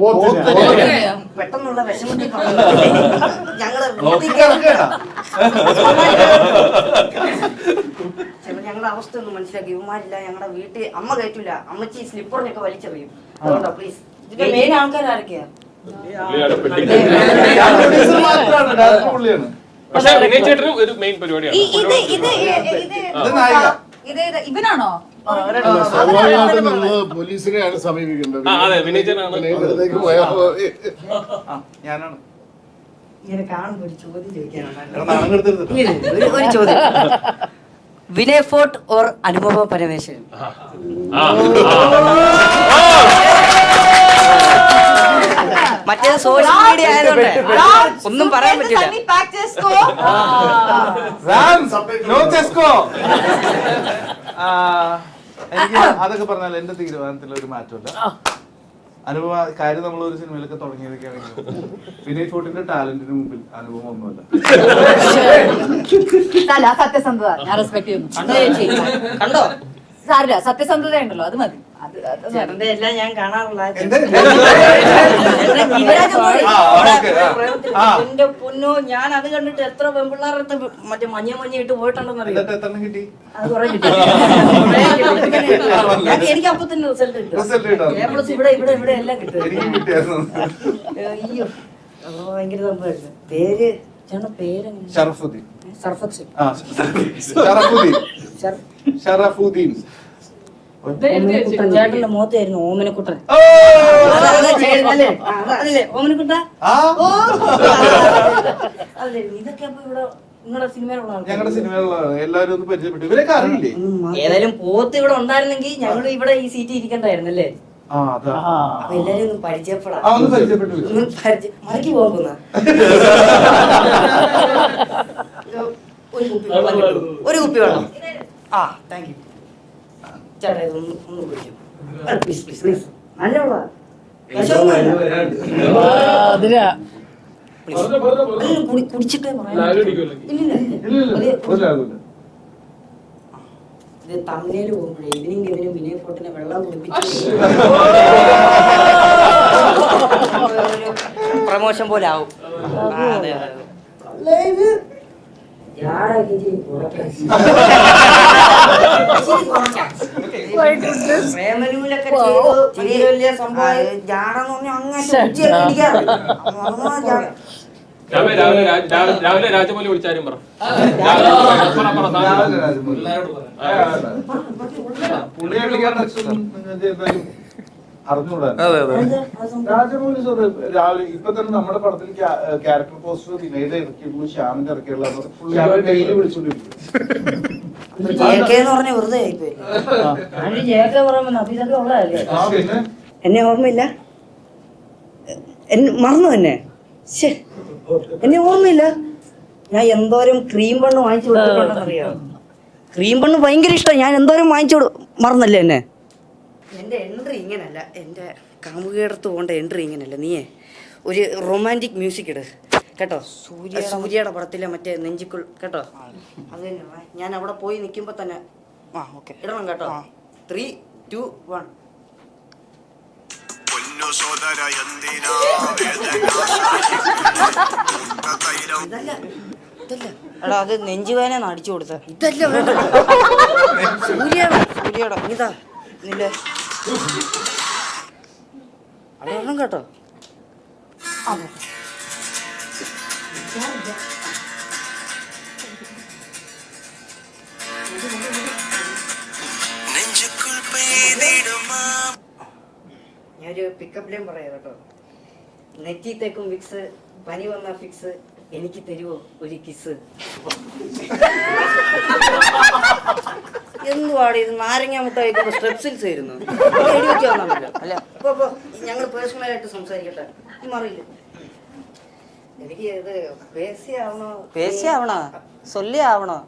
പെട്ടെന്നുള്ള വിഷമത്തിൽ ഞങ്ങള് ഞങ്ങളുടെ അവസ്ഥ ഒന്ന് മനസ്സിലാക്കി. ഇവന്മാരില്ല, ഞങ്ങളുടെ വീട്ടിൽ അമ്മ കയറ്റില്ല. അമ്മച്ചി സ്ലിപ്പറിനൊക്കെ വലിച്ചെറിയും. അതുകൊണ്ടാ പ്ലീസ്. ഇതിന്റെ മെയിൻ ആൾക്കാരൊക്കെയാ. പക്ഷേ വിനയ് ചേട്ടനും ഒരു മെയിൻ പരിപാടിയാണ്. ഇവനാണോ? സ്വാഭാവികമായിട്ടും നമ്മള് പോലീസിനെയാണ് സമീപിക്കേണ്ടത്. ഞാനാണ് ഇങ്ങനെ കാണുമ്പോ ഒരു ചോദ്യം ചോദിക്കാനാണ്. ഒരു ചോദ്യം. വിനയ് ഫോർട്ട് ഓർ അനുപമ പരമേശ്വരൻ? മറ്റേ സോഷ്യൽ മീഡിയ ആയതുകൊണ്ട് ഒന്നും പറയാൻ പറ്റില്ല. എനിക്ക് അതൊക്കെ പറഞ്ഞാൽ എന്റെ തീരുമാനത്തിൽ ഒരു മാറ്റമില്ല. അനുപമ കാര്യം നമ്മൾ ഒരു സിനിമയിലൊക്കെ തുടങ്ങിയതൊക്കെ ആണെങ്കിൽ വിനയ് ഫോർട്ടിന്റെ ടാലന്റിന് മുമ്പിൽ അനുപമ ഒന്നുമല്ല. സത്യസന്ധത ഞാൻ റെസ്പെക്ട് ചെയ്യുന്നു. കണ്ടോ സാരില്ല, സത്യസന്ധത ഉണ്ടല്ലോ, അത് മതി. ചേട്ടന്റെ എല്ലാം ഞാൻ കാണാറില്ല. എന്ത്? എന്റെ പൊന്നോ, ഞാൻ അത് കണ്ടിട്ട് എത്ര പെൺപിള്ളേരുടെ മറ്റേ മഞ്ഞ ഇട്ട് പോയിട്ടുണ്ടെന്ന് അറിയാം. എന്നിട്ട് എത്ര കിട്ടി? അത് കുറെ കിട്ടി. എനിക്ക് അപ്പൊ തന്നെ റിസൾട്ട് കിട്ടും. ഇവിടെ എല്ലാം കിട്ടും. എനിക്ക് കിട്ടിയായിരുന്നു. അയ്യോ, ഭയങ്കര സംഭവമായിരുന്നു. പേര് ചേട്ടന്റെ പേരെങ്ങനെ? ഷറഫുദ്ദീൻ. സർഫക്സ്. ഷറഫുദ്ദീൻ. ചേട്ടന്റെ മുഖത്തായിരുന്നു ഓമനക്കുട്ടൻ. അതല്ലേ ഓമനക്കുട്ട? അല്ലേ, ഇതൊക്കെ അപ്പൊ ഇവിടെ നിങ്ങളുടെ സിനിമയിലുള്ള ഞങ്ങളുടെ സിനിമയിലുള്ളതാണ്. എല്ലാവരും ഒന്ന് പരിചയപ്പെട്ടു. ഇവരൊക്കെ അറിയില്ലേ? ഏതായാലും പോത്ത് ഇവിടെ ഉണ്ടായിരുന്നെങ്കിൽ ഞങ്ങൾ ഇവിടെ ഈ സീറ്റ് ഇരിക്കണ്ടായിരുന്നു അല്ലേ? അപ്പൊ എല്ലാരും ഒന്ന് പരിചയപ്പെടാം. ഒന്ന് പരിചയപ്പെട്ടു. മടക്കി പോകുന്ന ഒരു കുപ്പി വെള്ളം. താങ്ക് യു ചേട്ടാ. ഇതൊന്ന് കുടിക്കും പ്ലീസ് പ്ലീസ് പ്ലീസ്. നല്ല വെള്ളമാ. കുടിച്ചിട്ടേ പറയാം. ഇത് തമിഴില് പോകുമ്പോഴേ ഇതിനും വിനയ് ഫോർട്ടിനെ വെള്ളം കുടിപ്പിച്ചു പ്രമോഷൻ പോലെ ആവും. അതെ അതെ. പ്രേമലൂലൊക്കെ ചെയ്തു വലിയ സംഭവം. ജാടെന്ന് പറഞ്ഞാൽ അങ്ങനെ രാവിലെ രാജമൗലി വിളിച്ചാരും പറ. അറിഞ്ഞൂടാ. രാജമൗലി സാറ് രാവിലെ ഇപ്പൊ തന്നെ നമ്മുടെ പടത്തിൽ ക്യാരക്ടർ പോസ്റ്റർ വിനയുടെ ഇറക്കിയുള്ളൂ, ശ്യാമിന്റെ ഇറക്കിയുള്ള ഡെയിലി വിളിച്ചോണ്ടിരിക്കും. വെറുതെ എന്നെ ഓർമ്മയില്ല, മറന്നു തന്നെ. എന്നെ ഓർമ്മയില്ല. ഞാൻ എന്തോരം ക്രീം ബണ്ണ് വാങ്ങിച്ചു കൊടുത്തിട്ടുണ്ടെന്നറിയാം. ക്രീം ബണ്ണ് ഭയങ്കര ഇഷ്ടം. ഞാൻ എന്തോരം വാങ്ങിച്ചു മറന്നല്ലേ എന്നെ. എൻ്റെ എൻട്രി ഇങ്ങനല്ല, എൻ്റെ കാമുകേടത്ത് പോകേണ്ട എൻട്രി ഇങ്ങനല്ല. നീയേ ഒരു റൊമാൻറ്റിക് മ്യൂസിക് ഇട് കേട്ടോ. സൂര്യയുടെ പടത്തിലെ മറ്റേ നെഞ്ചിക്കുൾ കേട്ടോ. അത് തന്നെ ഞാൻ അവിടെ പോയി നിൽക്കുമ്പോൾ തന്നെ ഇടണം കേട്ടോ. 3, 2, 1. ഇതല്ല ഇതല്ല എടാ, അത് നെഞ്ചുവേന അടിച്ചു കൊടുത്ത ഇതല്ല. സൂര്യയുടെ ഇതാ നിന്റെ അവിടെ ഇടണം കേട്ടോ. ഞാനൊരു പിക്കപ്പ് ലൈൻ പറയാം കേട്ടോ. നെറ്റിത്തേക്കും വിക്സ്, പനി വന്ന ഫിക്സ്, എനിക്ക് തരുവോ ഒരു കിസ്. എന്തുവാണ് ഇത്? നാരങ്ങ മുട്ട വയ്ക്കുമ്പോ സ്ട്രെപ്സിൽസ് ആയിരുന്നു. അല്ല ഇപ്പൊ ഞങ്ങൾ പേഴ്സണലായിട്ട് സംസാരിക്കട്ടെ. മാറിയില്ല. എനിക്ക് ഇത് പേശിയാവണോ സൊല്ലിയാവണോ?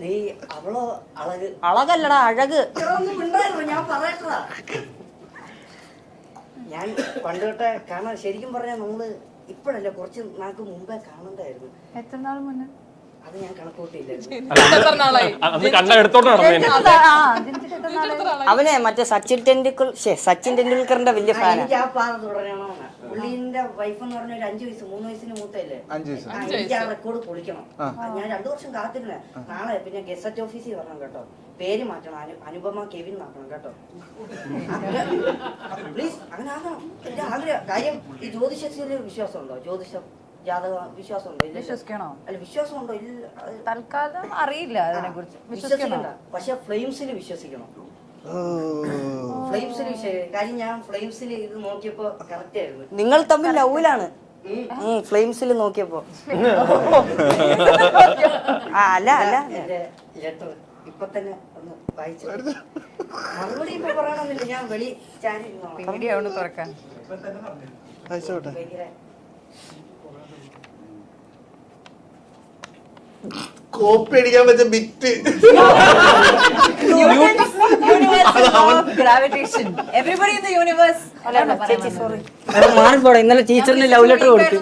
നീ അവളോ അഴക്? അഴകല്ലടാ, അഴക്. ഞാൻ പറയട്ടാ. ഞാൻ പണ്ട് തൊട്ടേ കാണാൻ, ശരിക്കും പറഞ്ഞാൽ നമ്മള് ഇപ്പോഴല്ല, കുറച്ച് നാൾക്ക് മുമ്പേ കാണണ്ടായിരുന്നു. എത്ര നാൾ മുന്നേ? അത് ഞാൻ കണക്കൂട്ടിയില്ലായിരുന്നു. അവനെ മറ്റേ സച്ചിൻ ടെണ്ടുൽക്കറിന്റെ വലിയ ഫാൻ. എനിക്ക് ആ പാത തുടരണോ. പുള്ളിന്റെ വൈഫ് എന്ന് പറഞ്ഞ ഒരു 5 വയസ്സ് 3 വയസ്സിന് മൂത്തല്ലേ. എനിക്ക് ആ റെക്കോർഡ് പൊളിക്കണം. ഞാൻ 2 വർഷം കാത്തിരുന്നേ. നാളെ പിന്നെ ഗസറ്റ് ഓഫീസിൽ വരണം കേട്ടോ. പേര് മാറ്റണം, അനുപമ കെവിൻ ആക്കണം കേട്ടോ. പ്ലീസ് അങ്ങനെ ആകണം. എന്റെ ആഗ്രഹം. കാര്യം ഈ ജ്യോതിഷത്തിൽ വിശ്വാസമുണ്ടോ? ജ്യോതിഷം ജാതക വിശ്വാസമുണ്ടോ? വിശ്വസിക്കണോ? അല്ല, വിശ്വാസമുണ്ടോ? ഇല്ല, തൽക്കാലം അറിയില്ല അതിനെ കുറിച്ച്. വിശ്വസിക്കണ്ട, പക്ഷെ ഫ്ലെയിംസിൽ വിശ്വസിക്കണം. ഫ്ലെയിംസിൽ കാര്യം ഞാൻ ഫ്ലെയിംസിൽ ഇത് നോക്കിയപ്പോ കറക്റ്റ് ആയിരുന്നു. നിങ്ങൾ തമ്മിൽ ലവിലാണ് ഫ്ലെയിംസിൽ നോക്കിയപ്പോ. അല്ല ലെറ്റർ ഇപ്പൊ തന്നെ ഒന്ന് വായിച്ചു. മറുപടി ഇപ്പൊ പറയണമെന്നില്ല, ഞാൻ വെളി പേടിയാവുന്നു തുറക്കാൻ. കോപ്പി അടിക്കാൻ പറ്റ ബിറ്റ് മാറിപ്പോടെ. ഇന്നലെ ടീച്ചറിന് ലവ് ലെറ്റർ കൊടുത്തു.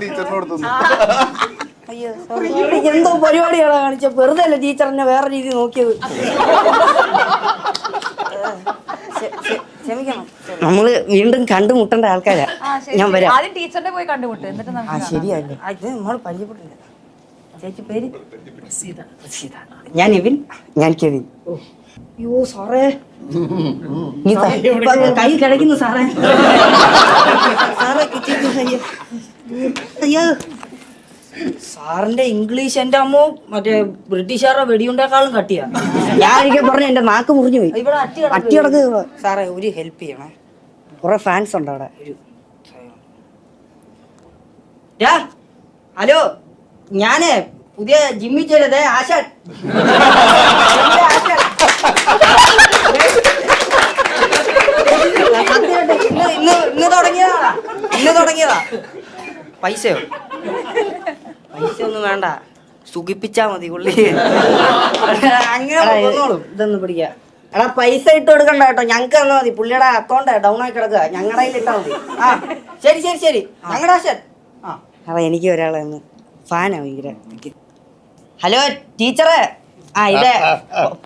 ടീച്ചറിന് കൊടുത്തു. അയ്യോ സോറി. എന്തോ പരിപാടികളാ കാണിച്ച, വെറുതെ അല്ല ടീച്ചറിനെ വേറെ രീതി നോക്കിയത്. ക്ഷമിക്കണം, നമ്മള് വീണ്ടും കണ്ടുമുട്ടേണ്ട ആൾക്കാരാ. ഞാൻ വരാം. ആദ്യം ടീച്ചറിനെ പോയി കണ്ടുമുട്ട്, എന്നിട്ട് ശരിയല്ലേ? ഇത് നമ്മൾ പരിചയപ്പെട്ടില്ല. ചേച്ചി പേര് ഞാൻ എവിൻ, ഞാൻ കെവിൻ. അയ്യോ സാറേ, കൈ കിടക്കുന്നു സാറേ. സാറേ അയ്യോ, സാറിന്റെ ഇംഗ്ലീഷ് എന്റെ അമ്മോ മറ്റേ ബ്രിട്ടീഷുകാരുടെ വെടിയുണ്ടേക്കാളും കട്ടിയാ. ഞാൻ ഒരിക്കൽ പറഞ്ഞു എന്റെ നാക്ക് മുറിഞ്ഞു പോയി. അട്ടി കിടക്കുക. സാറേ ഒരു ഹെൽപ്പ് ചെയ്യണേ, കുറെ ഫാൻസ് ഉണ്ട് അവിടെ. ഹലോ, ഞാന് പുതിയ ജിമ്മിൽ ചെയ്തത് ആശാൻ. ഇന്ന് തുടങ്ങിയതാ. പൈസയോ? പൈസ ഒന്നും വേണ്ട, സുഖിപ്പിച്ചാ മതി പുള്ളി. അങ്ങനെ ഇതൊന്നും പിടിക്കുക. എടാ പൈസ ഇട്ട് കൊടുക്കണ്ട കേട്ടോ, ഞങ്ങക്ക് തന്നാ മതി. പുള്ളിയുടെ അക്കൗണ്ട് ഡൗൺ ആയി കിടക്കുക, ഞങ്ങളുടെ കയ്യിൽ ഇട്ടാ മതി. ആ ശരി ശരി ശരി, ഞങ്ങളുടെ ആശാൻ. അതാ എനിക്ക് ഒരാളെ ഒന്ന് ഫാനാ ഭയങ്കര. ഹലോ ടീച്ചറെ, ഇതേ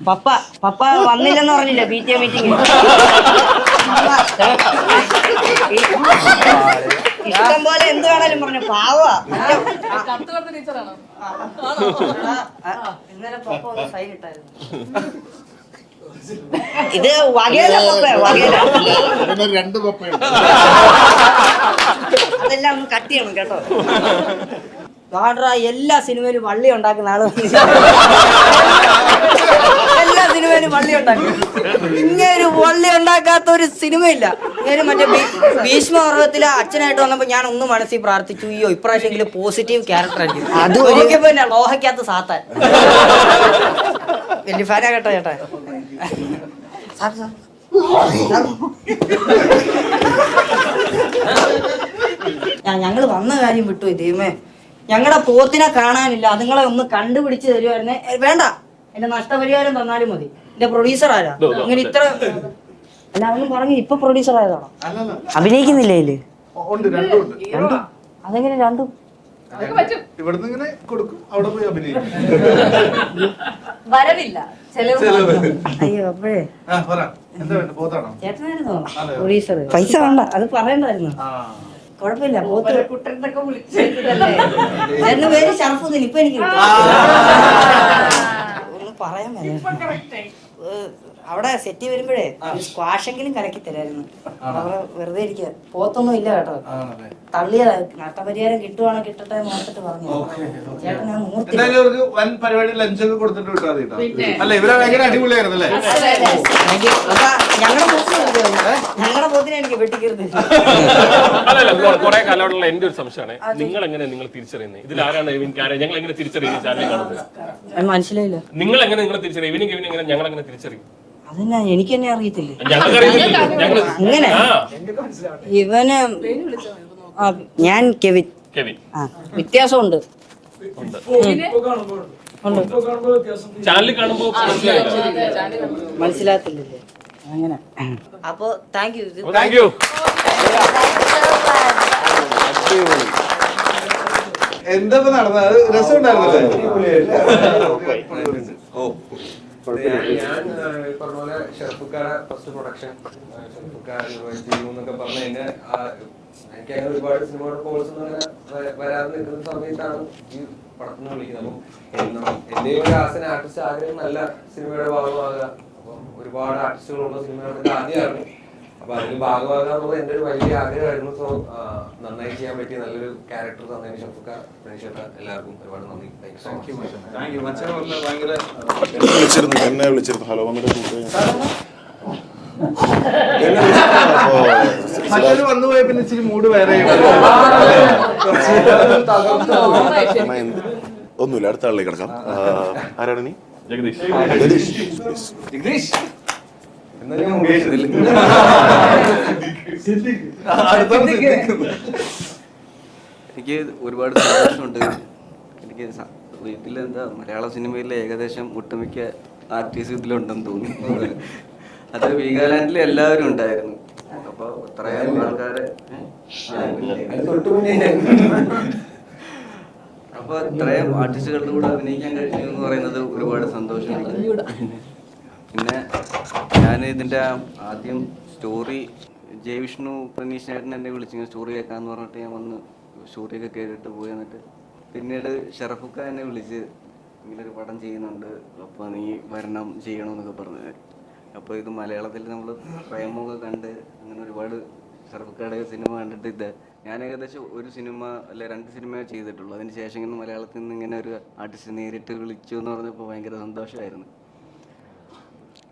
പപ്പ വന്നില്ലെന്ന് പറഞ്ഞില്ലേ PTA മീറ്റിംഗ്? ഇഷ്ടം പോലെ എന്ത് വേണേലും പറഞ്ഞു, പാവാ. ഇന്നലെ പപ്പ ഒന്ന് സൈൻ ഇട്ടായിരുന്നു. ഇത് വകയല്ല പപ്പ, വകയല്ല. 2 പപ്പയുണ്ട്. അതെല്ലാം ഒന്ന് കട്ട് ചെയ്യണം കേട്ടോ. ഗാഡ്രാ എല്ലാ സിനിമയിലും വള്ളി ഉണ്ടാക്കുന്ന ആള്. എല്ലാ സിനിമയിലും വള്ളി ഉണ്ടാക്കും. ഇങ്ങനെ വള്ളി ഉണ്ടാക്കാത്ത ഒരു സിനിമയില്ല. ഇങ്ങനെ മറ്റേ ഭീഷ്മപർവ്വത്തിലെ അച്ഛനായിട്ട് വന്നപ്പോ ഞാൻ ഒന്ന് മനസ്സിൽ പ്രാർത്ഥിച്ചു, അയ്യോ ഇപ്രാവശ്യം പോസിറ്റീവ് ക്യാരക്ടർ ആയിരിക്കും. അത് ഒരിക്കൽ പിന്നെ ലോഹയ്ക്കകത്ത് സാത്താൻ. വലിയ ഫാനാ കേട്ടോ ചേട്ടാ. ഞങ്ങള് വന്ന കാര്യം വിട്ടു ദൈവമേ. ഞങ്ങളുടെ പോത്തിനെ കാണാനില്ല, അതുങ്ങളെ ഒന്ന് കണ്ടുപിടിച്ച് തരുമായിരുന്നേ. വേണ്ട, എന്റെ നഷ്ടപരിഹാരം തന്നാലും മതി. എന്റെ പ്രൊഡ്യൂസർ ആരാ ഇങ്ങനെ ഇത്ര അല്ല അവനും പറഞ്ഞു ഇപ്പൊ പ്രൊഡ്യൂസർ ആയതാണോ? അഭിനയിക്കുന്നില്ലേ ഇതില്? രണ്ടും അതെങ്ങനെ രണ്ടും? ഇവിടുന്ന് ഇങ്ങനെ കൊടുക്കും, അവിടെ പോയി അഭിനയിക്കും. വരവില്ല, അയ്യോ അപ്പോഴേ പോത്താണോ ചേട്ടനായിരുന്നോ പ്രൊഡ്യൂസർ? പൈസ വേണ്ട, അത് പറയണ്ടായിരുന്നു. കുഴപ്പമില്ല, പോത്ത് കുട്ടനൊക്കെ വിളിച്ചല്ലേ. ചേട്ടന് പേര് ഷറഫുദ്ദീൻ. ഇപ്പൊ എനിക്ക് ഒന്നും പറയാൻ അവിടെ സെറ്റ് വരുമ്പോഴേ സ്ക്വാഷെങ്കിലും കലക്കി തരായിരുന്നു. അവിടെ വെറുതെ ഇരിക്കുക, പോത്തൊന്നും ഇല്ല കേട്ടോ. തള്ളിയതാ. നഷ്ടപരിഹാരം കിട്ടുവാണോ കിട്ടട്ടെ എന്ന് ഓർത്തിട്ട് പറഞ്ഞു. ചേട്ടൻ ഞാൻ ഒരു വൻ പരിപാടി ലഞ്ചൊക്കെ കൊടുത്തിട്ട് വിട്ടാൽ മതി കേട്ടോ. അല്ല ഇവരെ ഭയങ്കര അടിപൊളിയായിരുന്നു അല്ലേ? ഞങ്ങളുടെ പോത്തിനെ എനിക്ക് വെട്ടിക്കരുത്. കുറെ കാലമുള്ള എന്റെ ഒരു സംശയമാണ്, നിങ്ങൾ എങ്ങനെ നിങ്ങൾ തിരിച്ചറിയുന്നത്? ഇതിൽ ആരാണ് ഞങ്ങൾ എങ്ങനെ തിരിച്ചറിയുന്നത്? ചാനൽ കാണുന്നത് മനസ്സിലായില്ല. നിങ്ങൾ എങ്ങനെ നിങ്ങൾ തിരിച്ചറിയും? ഇവനും കെവിനും എങ്ങനെ ഞങ്ങൾ എങ്ങനെ തിരിച്ചറിയും? അതെന്നാ എനിക്ക് തന്നെ അറിയത്തില്ല. ഇങ്ങനെ ഇവന് ഞാൻ കെവിൻ. വ്യത്യാസമുണ്ട്. ചാനലിൽ കാണുമ്പോ മനസ്സിലാത്തില്ലല്ലേ? അങ്ങനെ. അപ്പൊ താങ്ക് യു. എന്താ നടന്നത്? രസമുണ്ടായിരുന്നല്ലേ? ഞാൻ പറഞ്ഞ പോലെ ഷെർഫുക്കാരെ ഫസ്റ്റ് പ്രൊഡക്ഷൻ ചെയ്യുമെന്നൊക്കെ പറഞ്ഞ എനിക്ക് അങ്ങനെ ഒരുപാട് സിനിമയുടെ കോഴ്സ് വരാതെ നിൽക്കുന്ന സമയത്താണ് ഈ പടത്തിന് വിളിക്കുന്നത്. അപ്പം എന്റെ ഒരു ആസന ആർട്ടിസ്റ്റ് ആഗ്രഹം നല്ല സിനിമയുടെ ഭാഗമാകുക. അപ്പം ഒരുപാട് ആർട്ടിസ്റ്റുകളുള്ള സിനിമയുടെ ആദ്യമാണ്. അപ്പൊ അതിൽ ഭാഗമാകാന്നുള്ളത് എന്റെ ഒരു വലിയ ആഗ്രഹമായിരുന്നു. സോ നന്നായി ചെയ്യാൻ പറ്റിയ നല്ലൊരു ക്യാരക്ടർ തന്നതിന് ഷെർഫുക്ക, പ്രേക്ഷക എല്ലാവർക്കും ഒരുപാട് നന്ദി. എന്നെ വിളിച്ചിരുന്നു. ഹലോ വന്നിട്ട് മറ്റൊരു വന്നു പോയ പിന്നെ ഇച്ചിരി മൂഡ് വേറെ ഒന്നുമില്ല, അടുത്ത ആളിലേക്ക് കിടക്കാം. ആരാണ് നീ? ജഗദീഷ്. എനിക്ക് ഒരുപാട് സന്തോഷമുണ്ട്. എനിക്ക് വീട്ടിൽ എന്താ മലയാള സിനിമയിലെ ഏകദേശം ഒട്ടുമിക്ക ആർട്ടിസ്റ്റ് ഇതിലുണ്ടെന്ന് തോന്നി. അത് വീഗാലാൻഡിൽ എല്ലാവരും ഉണ്ടായിരുന്നു. അപ്പൊ ഇത്രയും ആൾക്കാരെ അപ്പൊ ഇത്രയും ആർട്ടിസ്റ്റുകളുടെ കൂടെ അഭിനയിക്കാൻ കഴിഞ്ഞു എന്ന് പറയുന്നത് ഒരുപാട് സന്തോഷമുണ്ട്. പിന്നെ ഞാൻ ഇതിന്റെ ആദ്യം സ്റ്റോറി ജയവിഷ്ണു പ്രണീഷേട്ടൻ എന്നെ വിളിച്ചു സ്റ്റോറി കേൾക്കാന്ന് പറഞ്ഞിട്ട് ഞാൻ വന്ന് സ്റ്റോറിയൊക്കെ കേട്ടിട്ട് പോയി. എന്നിട്ട് പിന്നീട് ഷറഫുക്ക എന്നെ വിളിച്ച് ഇങ്ങനൊരു പടം ചെയ്യുന്നുണ്ട്, അപ്പോൾ നീ വരണം ചെയ്യണമെന്നൊക്കെ പറഞ്ഞു. അപ്പോൾ ഇത് മലയാളത്തിൽ നമ്മൾ പ്രേമമൊക്കെ കണ്ട് അങ്ങനെ ഒരുപാട് ഷറഫുക്കയുടെ സിനിമ കണ്ടിട്ട് ഇത് ഞാൻ ഏകദേശം ഒരു സിനിമ അല്ലെ 2 സിനിമ ചെയ്തിട്ടുള്ളൂ. അതിന് ശേഷം ഇങ്ങനെ മലയാളത്തിൽ നിന്ന് ഇങ്ങനെ ഒരു ആർട്ടിസ്റ്റ് നേരിട്ട് വിളിച്ചു എന്ന് പറഞ്ഞപ്പോൾ ഭയങ്കര സന്തോഷമായിരുന്നു.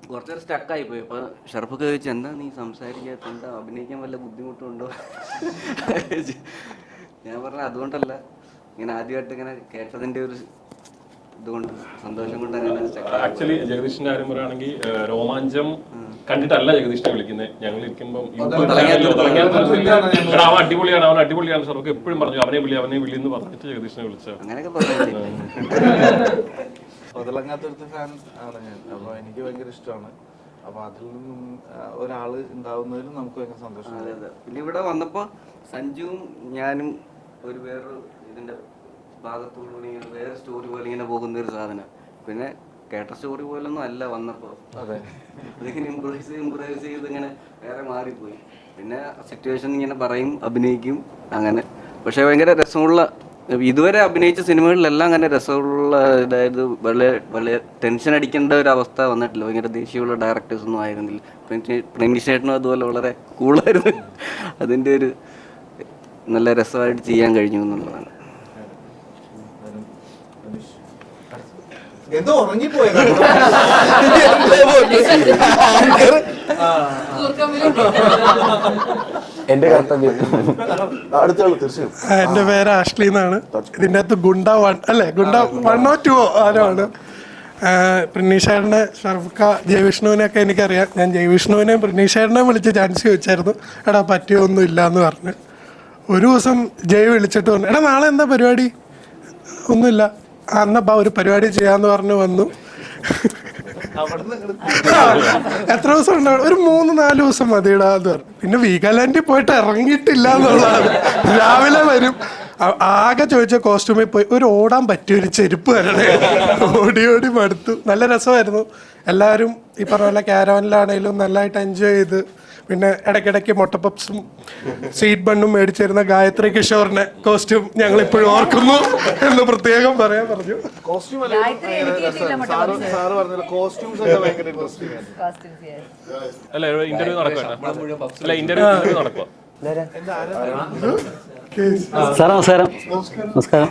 കുറച്ചേരം സ്റ്റക്കായിപ്പോയി. അപ്പോൾ ഷറഫൊക്കെ ചോദിച്ചു എന്താ നീ സംസാരിക്കാത്ത, എന്താ അഭിനയിക്കാൻ വല്ല ബുദ്ധിമുട്ടുണ്ടോ? ഞാൻ പറഞ്ഞ അതുകൊണ്ടല്ല, ഇങ്ങനെ ആദ്യമായിട്ട് ഇങ്ങനെ കേട്ടതിൻ്റെ ഒരു ഇതുകൊണ്ട് സന്തോഷം കൊണ്ട് അങ്ങനെ. ആക്ച്വലി ജഗദീഷിന്റെ കാര്യം പറയുകയാണെങ്കിൽ രോമാഞ്ചം കണ്ടിട്ടല്ല ജഗദീഷിനെ വിളിക്കുന്നത്. ഞങ്ങൾ ഇരിക്കുമ്പോൾ അവൻ അടിപൊളിയാണ് സാർക്ക് എപ്പോഴും പറഞ്ഞു അവനെ വിളി എന്ന് പറഞ്ഞിട്ട് ജഗദീഷിനെ വിളിച്ചത്. അങ്ങനെയൊക്കെ പറഞ്ഞു. ഒതളങ്ങാത്തൊരുത്ത ഫാൻ ആണ് ഞാൻ. അപ്പോൾ എനിക്ക് ഭയങ്കര ഇഷ്ടമാണ്. അപ്പോൾ അതിൽ നിന്നും ഒരാള് ഉണ്ടാവുന്നതിലും നമുക്ക് ഭയങ്കര സന്തോഷം. അതെ അതെ. പിന്നെ ഇവിടെ വന്നപ്പോൾ സഞ്ജുവും ഞാനും ഒരു വേറൊരു ഇതിന്റെ ഭാഗത്തോടുകൂടി ഇങ്ങനെ വേറെ സ്റ്റോറി പോലെ ഇങ്ങനെ പോകുന്ന ഒരു സാധനം. പിന്നെ കേട്ട സ്റ്റോറി പോലൊന്നും അല്ല വന്നപ്പോൾ. അതെ, അതിങ്ങനെ ഇംപ്രൈസ് ചെയ്ത് ഇങ്ങനെ വേറെ മാറിപ്പോയി. പിന്നെ സിറ്റുവേഷൻ ഇങ്ങനെ പറയും, അഭിനയിക്കും അങ്ങനെ. പക്ഷെ ഭയങ്കര രസമുള്ള, ഇതുവരെ അഭിനയിച്ച സിനിമകളിലെല്ലാം അങ്ങനെ രസമുള്ള, അതായത് വളരെ ടെൻഷൻ അടിക്കേണ്ട ഒരു അവസ്ഥ വന്നിട്ടില്ല. ഭയങ്കര ദേഷ്യമുള്ള ഡയറക്ടേഴ്സ് ഒന്നും ആയിരുന്നില്ല. പ്രേംജിഷേട്ടനും അതുപോലെ വളരെ കൂളായിരുന്നു. അതിൻ്റെ ഒരു നല്ല രസമായിട്ട് ചെയ്യാൻ കഴിഞ്ഞു എന്നുള്ളതാണ്. എന്തോ ഉറങ്ങിപ്പോയത് എന്റെ കർത്തവ്യം. അടുത്ത ആള് തീർച്ചയായും. എന്റെ പേര് ആഷ്ലി എന്നാണ്. ഇതിൻ്റെ അകത്ത് ഗുണ്ട 1 അല്ലേ, ഗുണ്ട 1 or 2 ആരാണ്. പ്രണീഷേട്ടനെ, ഷറഫുക്ക, ജയവിഷ്ണുവിനെയൊക്കെ എനിക്കറിയാം. ഞാൻ ജയവിഷ്ണുവിനെയും പ്രണീഷേട്ടനെയും വിളിച്ച് ചാൻസ് ചോദിച്ചായിരുന്നു. എടാ പറ്റിയൊന്നും ഇല്ല എന്ന് പറഞ്ഞ്. ഒരു ദിവസം ജയ് വിളിച്ചിട്ട് പറഞ്ഞു എടാ നാളെ എന്താ പരിപാടി? ഒന്നുമില്ല. അന്നപ്പാ ഒരു പരിപാടി ചെയ്യാന്ന് പറഞ്ഞു വന്നു. എത്ര ദിവസം ഉണ്ടാവും? ഒരു 3-4 ദിവസം മതിയിടാ എന്ന് പറഞ്ഞു. പിന്നെ വീഗാലാൻഡിൽ പോയിട്ട് ഇറങ്ങിയിട്ടില്ല എന്നുള്ളതാണ്. രാവിലെ വരും, ആകെ ചോദിച്ച കോസ്റ്റ്യൂമിൽ പോയി ഒരു ഓടാൻ പറ്റിയൊരു ചെരുപ്പ് തരണേ. ഓടി മടുത്തു. നല്ല രസമായിരുന്നു. എല്ലാവരും ഈ പറഞ്ഞ പോലെ ക്യാരവനിലാണേലും നല്ലതായിട്ട് എൻജോയ് ചെയ്ത്. പിന്നെ ഇടയ്ക്കിടയ്ക്ക് മുട്ടപ്പപ്സും സ്വീറ്റ് ബണ്ണും മേടിച്ചിരുന്ന ഗായത്രി കിഷോറിന്റെ കോസ്റ്റ്യൂം ഞങ്ങൾ ഇപ്പോഴും ഓർക്കുന്നു എന്ന് പ്രത്യേകം പറയാൻ പറഞ്ഞു. ഇന്റർവ്യൂ നടക്കുക. സാർ നമസ്കാരം. നമസ്കാരം.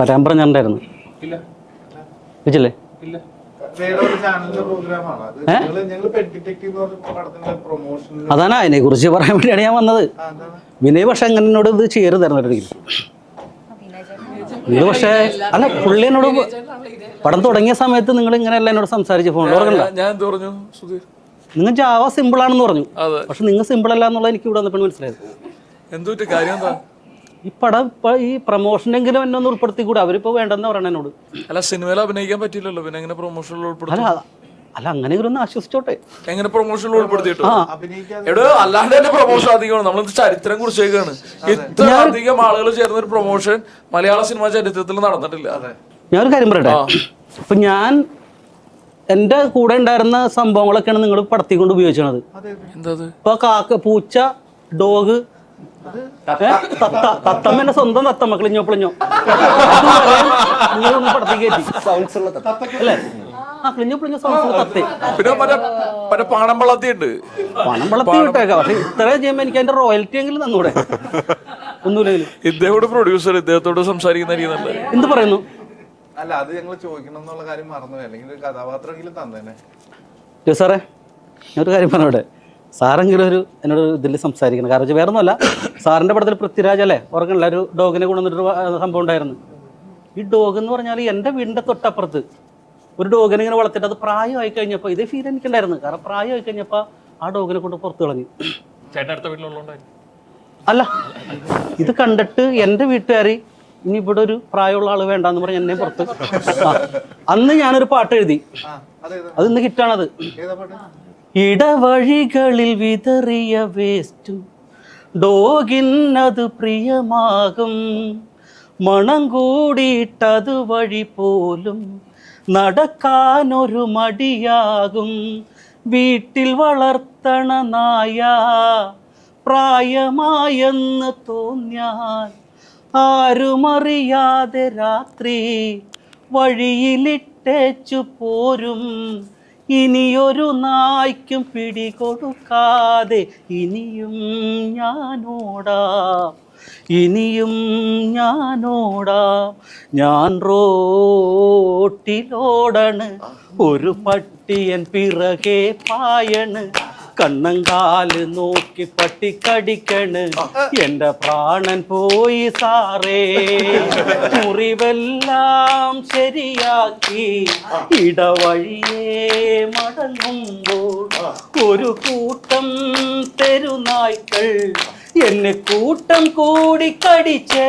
വരാൻ പറഞ്ഞിട്ടുണ്ടായിരുന്നു. വിളിച്ചില്ലേ? അതാണ് അതിനെ കുറിച്ച് പറയാൻ വേണ്ടിയാണ് ഞാൻ വന്നത്. വിനയ് പക്ഷെ അങ്ങനെ എന്നോട് ഇത് ചെയ്യരുതായിരുന്നു ഒരിക്കലും. നിങ്ങൾ പക്ഷേ അല്ല, പുള്ളി എന്നോട് പടം തുടങ്ങിയ സമയത്ത് നിങ്ങൾ ഇങ്ങനെയല്ല എന്നോട് സംസാരിച്ച ഫോണിൽ ഓർക്കണ്ട. നിങ്ങൾ ജാവ സിമ്പിൾ ആണെന്ന് പറഞ്ഞു. പക്ഷെ നിങ്ങൾ സിമ്പിൾ അല്ല എന്നുള്ളത് എനിക്ക് ഇവിടെ വന്നപ്പോൾ മനസ്സിലായത്. ഈ പടം ഈ പ്രൊമോഷനെങ്കിലും എന്നെ ഒന്ന് ഉൾപ്പെടുത്തിക്കൂടെ? അവരിപ്പോ വേണ്ടെന്ന് പറയണ എന്നോട്. അല്ല, സിനിമയിൽ അഭിനയിക്കാൻ പറ്റില്ലല്ലോ, പിന്നെ എങ്ങനെ പ്രൊമോഷനിൽ ഉൾപ്പെടുത്തി? അല്ല അങ്ങനെ ഒന്ന് ആശ്വസിച്ചോട്ടെ. എങ്ങനെ പ്രൊമോഷനിൽ ഉൾപ്പെടുത്തിട്ടോ? എടോ, അല്ലാണ്ട് തന്നെ പ്രൊമോഷൻ അധികമാണ്. നമ്മൾ ചരിത്രം കുറിച്ചേക്കാണ്. ഇത്ര അധികം ആളുകൾ ചേർന്ന ഒരു പ്രൊമോഷൻ മലയാള സിനിമ ചരിത്രത്തിൽ നടന്നിട്ടില്ല. ഞാനൊരു കാര്യം പറയട്ടെ. അപ്പൊ ഞാൻ എന്റെ കൂടെ ഉണ്ടായിരുന്ന സംഭവങ്ങളൊക്കെയാണ് നിങ്ങൾ പടത്തി കൊണ്ട് ഉപയോഗിച്ചത്. ഇപ്പൊ കാക്ക, പൂച്ച, ഡോഗ്, തത്തമ്മ, എന്റെ സ്വന്തം തത്തമ്മ കിളിഞ്ഞോ പിളിഞ്ഞോ നിങ്ങളൊന്ന് പടത്തി കയറ്റി അല്ലേ? ആ കിളിഞ്ഞോ പിളിഞ്ഞോ സൗണ്ട്സുള്ള തത്തേ. പിന്നെ പണം വളർത്തിയുണ്ട്. പണം വളർത്തി വിട്ടേക്കാം. പക്ഷെ ഇത്രയും ചെയ്യുമ്പോ എനിക്ക് അതിന്റെ റോയൽറ്റി എങ്കിലും തന്നൂടെ? ഒന്നുമില്ലെങ്കിലും ഇദ്ദേഹത്തോട് പ്രൊഡ്യൂസർ ഇദ്ദേഹത്തോട് സംസാരിക്കുന്ന എന്ത് പറയുന്നു? അല്ല, അത് ഞങ്ങൾ ചോദിക്കണം എന്നുള്ള കാര്യം മറന്നു. അല്ലെങ്കിൽ ഒരു കഥാപാത്രമെങ്കിലും തന്നേനെ. സാറേ ഞാനൊരു കാര്യം പറഞ്ഞോട്ടെ. സാറെങ്കിലും എന്നോട് ഇതിൽ സംസാരിക്കണം. കാരണം വെച്ചാൽ വേറെ ഒന്നുമല്ല, സാറിൻ്റെ പടത്തിൽ പൃഥ്വിരാജ് അല്ലേ ഓർക്കണില്ല, ഒരു ഡോഗിനെ കൊണ്ടുവന്നിട്ടൊരു സംഭവം ഉണ്ടായിരുന്നു. ഈ ഡോഗ് എന്ന് പറഞ്ഞാൽ എൻ്റെ വീടിൻ്റെ തൊട്ടപ്പുറത്ത് ഒരു ഡോഗിനെ ഇങ്ങനെ വളർത്തിയിട്ട് അത് പ്രായമായി കഴിഞ്ഞപ്പോൾ ഇതേ ഫീൽ എനിക്കുണ്ടായിരുന്നു. കാരണം പ്രായമായി കഴിഞ്ഞപ്പോൾ ആ ഡോഗിനെ കൊണ്ട് പുറത്ത് കളഞ്ഞു. അല്ല, ഇത് കണ്ടിട്ട് എൻ്റെ വീട്ടുകാർ ഇനി ഇവിടെ ഒരു പ്രായമുള്ള ആൾ വേണ്ടാന്ന് പറഞ്ഞ് എന്നെ പുറത്ത്. അന്ന് ഞാനൊരു പാട്ട് എഴുതി, അത് ഇന്ന് ഹിറ്റാണത്. ഇടവഴികളിൽ വിതറിയ വേസ്റ്റും ഡോഗിനത് പ്രിയമാകും, മണം കൂടിയിട്ടത് വഴി പോലും നടക്കാനൊരു മടിയാകും. വീട്ടിൽ വളർത്തണ നായ പ്രായമായെന്ന് തോന്നിയാൽ ആരുമറിയാതെ രാത്രി വഴിയിലിട്ടേച്ചു പോരും. ഇനിയൊരു നായ്ക്കും പിടികൊടുക്കാതെ ഇനിയും ഞാനോടാം, ഇനിയും ഞാനോടാം. ഞാൻ റോട്ടിലോടണ്, ഒരു പട്ടിയൻ പിറകെ പായണ്, കണ്ണങ്കാല് നോക്കി പട്ടി കടിക്കണ്, എന്റെ പ്രാണൻ പോയി സാറേ. മുറിവെല്ലാം ശരിയാക്കി ഇടവഴിയേ മടങ്ങുമ്പോൾ ഒരു കൂട്ടം തെരുനായ്ക്കൾ എന്നെ കൂട്ടം കൂടി കടിച്ചേ.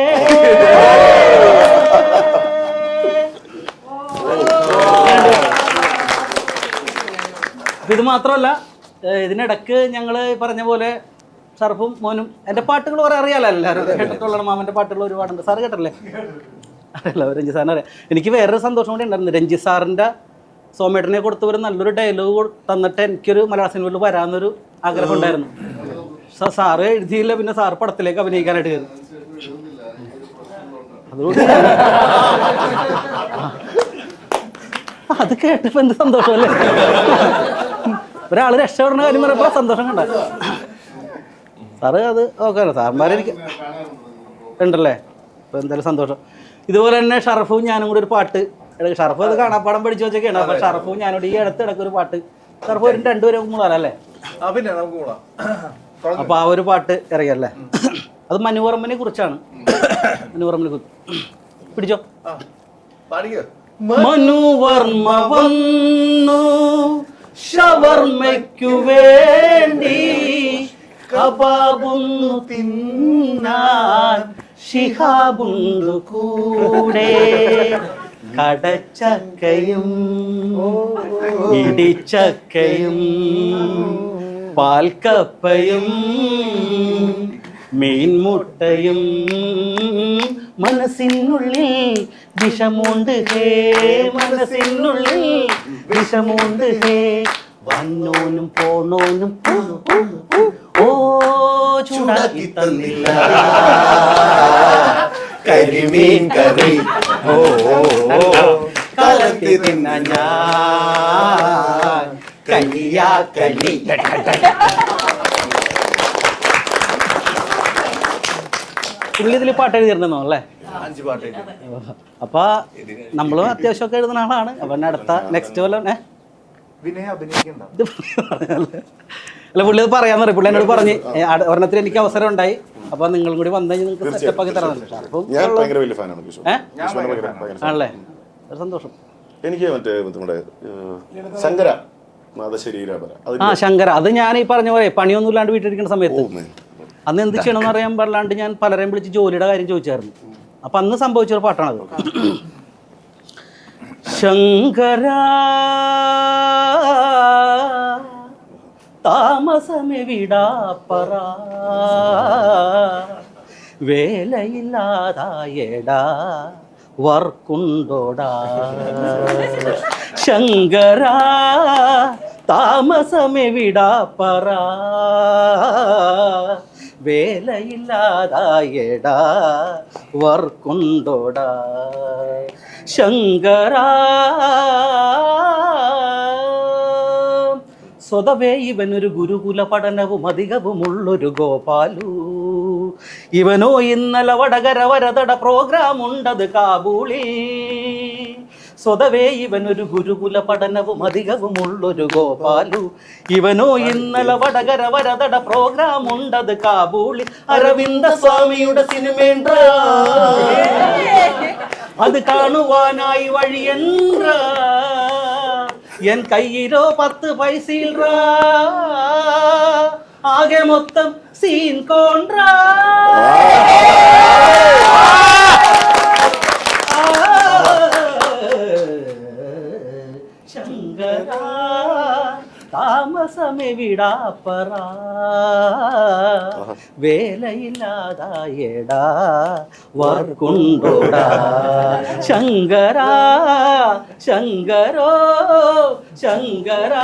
ഇത് മാത്രമല്ല, ഇതിനിടക്ക് ഞങ്ങൾ പറഞ്ഞ പോലെ ഷർഫും മോനും എൻ്റെ പാട്ടുകൾ കുറെ അറിയാലോ, എല്ലാവരും കേട്ടിട്ടുള്ള മാമൻ്റെ പാട്ടുകൾ ഒരുപാടുണ്ട്. സാറ് കേട്ടല്ലേ? അറിയില്ല, രഞ്ജി സാറിന് അറിയാം. എനിക്ക് വേറൊരു സന്തോഷം കൂടി ഉണ്ടായിരുന്നു. രഞ്ജി സാറിൻ്റെ സോമേട്ടനെ കൊടുത്തവർ നല്ലൊരു ഡയലോഗ് തന്നിട്ട് എനിക്കൊരു മലയാള സിനിമയിൽ വരാമെന്നൊരു ആഗ്രഹം ഉണ്ടായിരുന്നു. സാറ് എഴുതിയില്ല, പിന്നെ സാറ് പടത്തിലേക്ക് അഭിനയിക്കാനായിട്ട് കയറി. അതുകൊണ്ട് അത് കേട്ടപ്പോൾ എന്ത് സന്തോഷമല്ലേ. ഒരാൾ രക്ഷപ്പെടുന്ന കാര്യം പറയുമ്പോൾ സന്തോഷം കണ്ട സാറ്. അത് ഓക്കെ, സാറന്മാരെനിക്ക് ഉണ്ടല്ലേ, അപ്പോൾ എന്തായാലും സന്തോഷം. ഇതുപോലെ തന്നെ ഷറഫും ഞാനും കൂടി ഒരു പാട്ട്, ഷറഫ് അത് കാണാപ്പാടം പഠിച്ചു വെച്ചൊക്കെയാണ്. അപ്പോൾ ഷറഫും ഞാനോട് ഈ അടുത്തിടക്ക് ഒരു പാട്ട്, ഷറഫ് ഒരു രണ്ടുപേരും മൂടാലല്ലേ, അപ്പോൾ ആ ഒരു പാട്ട് ഇറങ്ങിയല്ലേ. അത് മനുവർമ്മനെ കുറിച്ചാണ്. മനുവർമ്മനെ കുറിച്ച് പിടിച്ചോ. മനുവർമ്മ വന്നു ഷവർമ്മയ്ക്കു വേണ്ടി, കബാബുന്നു തിന്നാൻ ശിഹാബുന്നു കൂടെ, കടച്ചക്കയും ഇടിച്ചക്കയും പാൽക്കപ്പയും മീൻമുട്ടയും, മനസ്സിനുള്ളിൽ വിഷമുണ്ട് ഹേ, മനസ്സിനുള്ളിൽ വിഷമുണ്ട് ഹേ, വന്നോനും പോണോനും ഓ ചൂടാക്കി തന്നില്ല കരിമീൻ കറി, ഓ കലത്തി തിന്ന ഞാൻ കലിയാ കലി. പുള്ളി ഇതിൽ പാട്ട് എഴുതിയിരുന്നോ അല്ലേ? 5 പാട്ട്. അപ്പൊ നമ്മളും അത്യാവശ്യമൊക്കെ എഴുതുന്ന ആളാണ്. അപ്പൊ അടുത്ത നെക്സ്റ്റ് കൊല്ലം അല്ല, പുള്ളി അത് പറയാന്ന് പറയും. പുള്ളി എന്നോട് പറഞ്ഞ് ഒരെണ്ണത്തിൽ എനിക്ക് അവസരം ഉണ്ടായി, അപ്പൊ നിങ്ങളും കൂടി വന്നു കഴിഞ്ഞാൽ നിങ്ങൾക്ക് സെറ്റപ്പ് ആക്കി തരാൻ. ആണല്ലേ, ഒരു സന്തോഷം. എനിക്ക് മറ്റേ ശങ്കര ആ ശങ്കര, അത് ഞാൻ ഈ പറഞ്ഞ പോലെ പണിയൊന്നും ഇല്ലാണ്ട് വീട്ടിലിരിക്കുന്ന സമയത്ത് അന്ന് എന്ത് ചെയ്യണമെന്ന് അറിയാൻ പാടില്ലാണ്ട് ഞാൻ പലരെയും വിളിച്ച് ജോലിയുടെ കാര്യം ചോദിച്ചായിരുന്നു. അപ്പം അന്ന് സംഭവിച്ചൊരു പാട്ടാണത്. ശങ്കര താമസമെവിടാപ്പറ, വേലയില്ലാതായടാ വർക്കുണ്ടോടാ. ശങ്കര താമസമെവിടാപ്പറ, വേലയില്ലാതായടാ വർക്കുണ്ടോടാ. ശങ്കര സ്വതവേ ഇവനൊരു ഗുരുകുല പഠനവും അധികവുമുള്ളൊരു ഗോപാലു, ഇവനോ ഇന്നലെ വടകര വരതട പ്രോഗ്രാം ഉണ്ടത് കാബൂളിൽ. സ്വതവേ ഇവനൊരു ഗുരുകുല പഠനവും അധികവും ഉള്ളൊരു ഗോപാലു. ഇവനോ ഇന്നലെ വടകര വരതട പ്രോഗ്രാം ഉണ്ടത് കാബൂളിൽ. അരവിന്ദ സ്വാമിയുടെ സിനിമേണ്ട അത് കാണുവാനായി വഴിയன்ற എൻ കയ്യിലോ 10 പൈസയിൽ ആകെ മൊത്തം സീൻ കോൺട്രാ. ശങ്കര താമസമെവിടാപ്പറ വേലയില്ലാതായടാ വർക്കുണ്ടോടാ. ശങ്കര ശങ്കരോ ശങ്കര.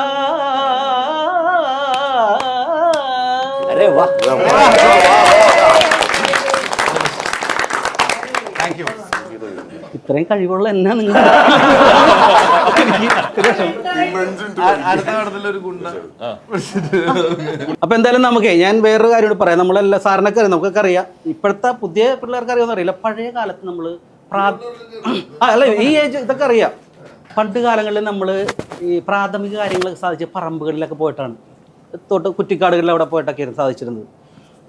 അരേ വാ. ഇത്രയും കഴിവുള്ള എന്നാ നിങ്ങൾ. അപ്പൊ എന്തായാലും നമുക്ക് ഞാൻ വേറൊരു കാര്യം കൂടി പറയാം. നമ്മളെല്ലാം സാറിനൊക്കെ അറിയാം, നമുക്കൊക്കെ അറിയാം. ഇപ്പോഴത്തെ പുതിയ പിള്ളേർക്ക് അറിയാമെന്ന് അറിയില്ല. പഴയ കാലത്ത് നമ്മൾ അല്ല ഈ ഏജ് ഇതൊക്കെ അറിയാം. പണ്ട് കാലങ്ങളിൽ നമ്മൾ ഈ പ്രാഥമിക കാര്യങ്ങളൊക്കെ സാധിച്ച് പറമ്പുകളിലൊക്കെ പോയിട്ടാണ്, കുറ്റിക്കാടുകളിൽ അവിടെ പോയിട്ടൊക്കെയായിരുന്നു സാധിച്ചിരുന്നത്.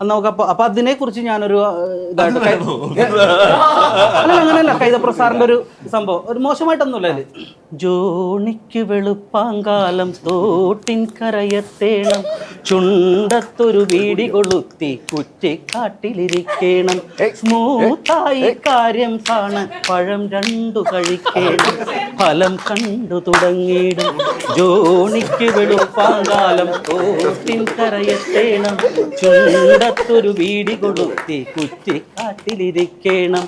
നമുക്ക് അപ്പൊ അതിനെക്കുറിച്ച് ഞാനൊരു ഇതായിട്ട് അല്ല അങ്ങനെയല്ല, കൈതപ്രസാറിന്റെ ഒരു സംഭവം ഒരു മോശമായിട്ടൊന്നുമില്ല അതില്. ജോണിക്ക് വെളുപ്പാങ്കാലം തോട്ടിൻ കരയത്തേണം, ചുണ്ടത്തൊരു വീടി കൊളുത്തി കുറ്റിക്കാട്ടിലിരിക്കണം, സ്മൂത്തായി കാര്യം കാണാൻ പഴം 2 കഴിക്കണം, ഫലം കണ്ടു തുടങ്ങിയിടും. ജോണിക്ക് വെളുപ്പാങ്കാലം തോട്ടിൻ കരയത്തേണം, ചുണ്ടത്തൊരു വീടി കൊളുത്തി കുറ്റിക്കാട്ടിലിരിക്കണം,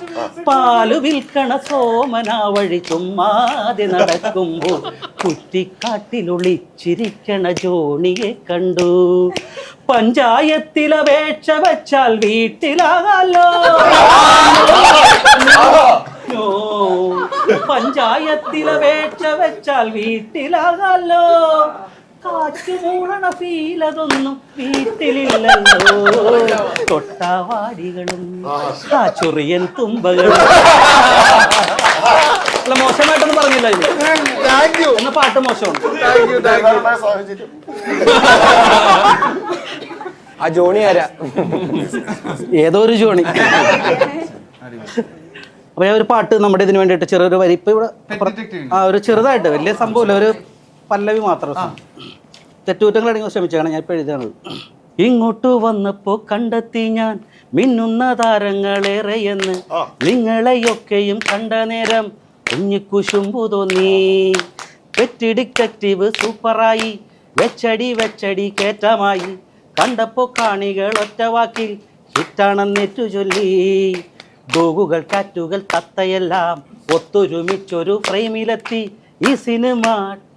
പാലു വിൽക്കണ സോമന വഴി ചുമ്മാതെ നടക്കുമ്പോൾ കുറ്റിക്കാട്ടിലൊളിച്ചിരിക്കണ ജോണിയെ കണ്ടു. പഞ്ചായത്തിലപേക്ഷ വെച്ചാൽ വീട്ടിലാകാലോ, പഞ്ചായത്തിലപേക്ഷ വെച്ചാൽ വീട്ടിലാകാലോ, കാറ്റ് മൂടണ ഫീലതൊന്നും വീട്ടിലില്ലല്ലോ, തൊട്ടാവാടികളും ആ ചൊറിയൻ തുമ്പകളും. അല്ല മോശമായിട്ടൊന്നും പറഞ്ഞില്ല എന്ന പാട്ട് മോശമാണ്. ആ ജോണി ആരാ? ഏതോ ഒരു ജോണി. അപ്പൊ ഞാൻ ഒരു പാട്ട് നമ്മുടെ ഇതിന് വേണ്ടിയിട്ട് ചെറിയൊരു വരി ഇപ്പൊ ഇവിടെ ഒരു ചെറുതായിട്ട് വലിയ സംഭവമില്ല, ഒരു പല്ലവി മാത്രം. തെറ്റുകുറ്റങ്ങളാണെങ്കിൽ ശ്രമിച്ചാണ് ഞാൻ ഇപ്പോൾ എഴുതുകയാണ്. ഇങ്ങോട്ട് വന്നപ്പോ കണ്ടെത്തി ഞാൻ മിന്നുന്ന താരങ്ങളേറെയെന്ന്, നിങ്ങളെയൊക്കെയും കണ്ട നേരം കുഞ്ഞിക്കുശുമ്പു തോന്നി. പെറ്റ് ഡിറ്റക്റ്റീവ് സൂപ്പറായി, വെച്ചടി കേറ്റമായി, കണ്ടപ്പോ കാണികൾ ഒറ്റവാക്കിൽ ഹിറ്റാണെന്നേറ്റു ചൊല്ലി. ഡോഗുകൾ കാറ്റുകൾ തത്തയെല്ലാം ഒത്തൊരുമിച്ചൊരു ഫ്രെയിമിലെത്തി, ഈ സിനിമ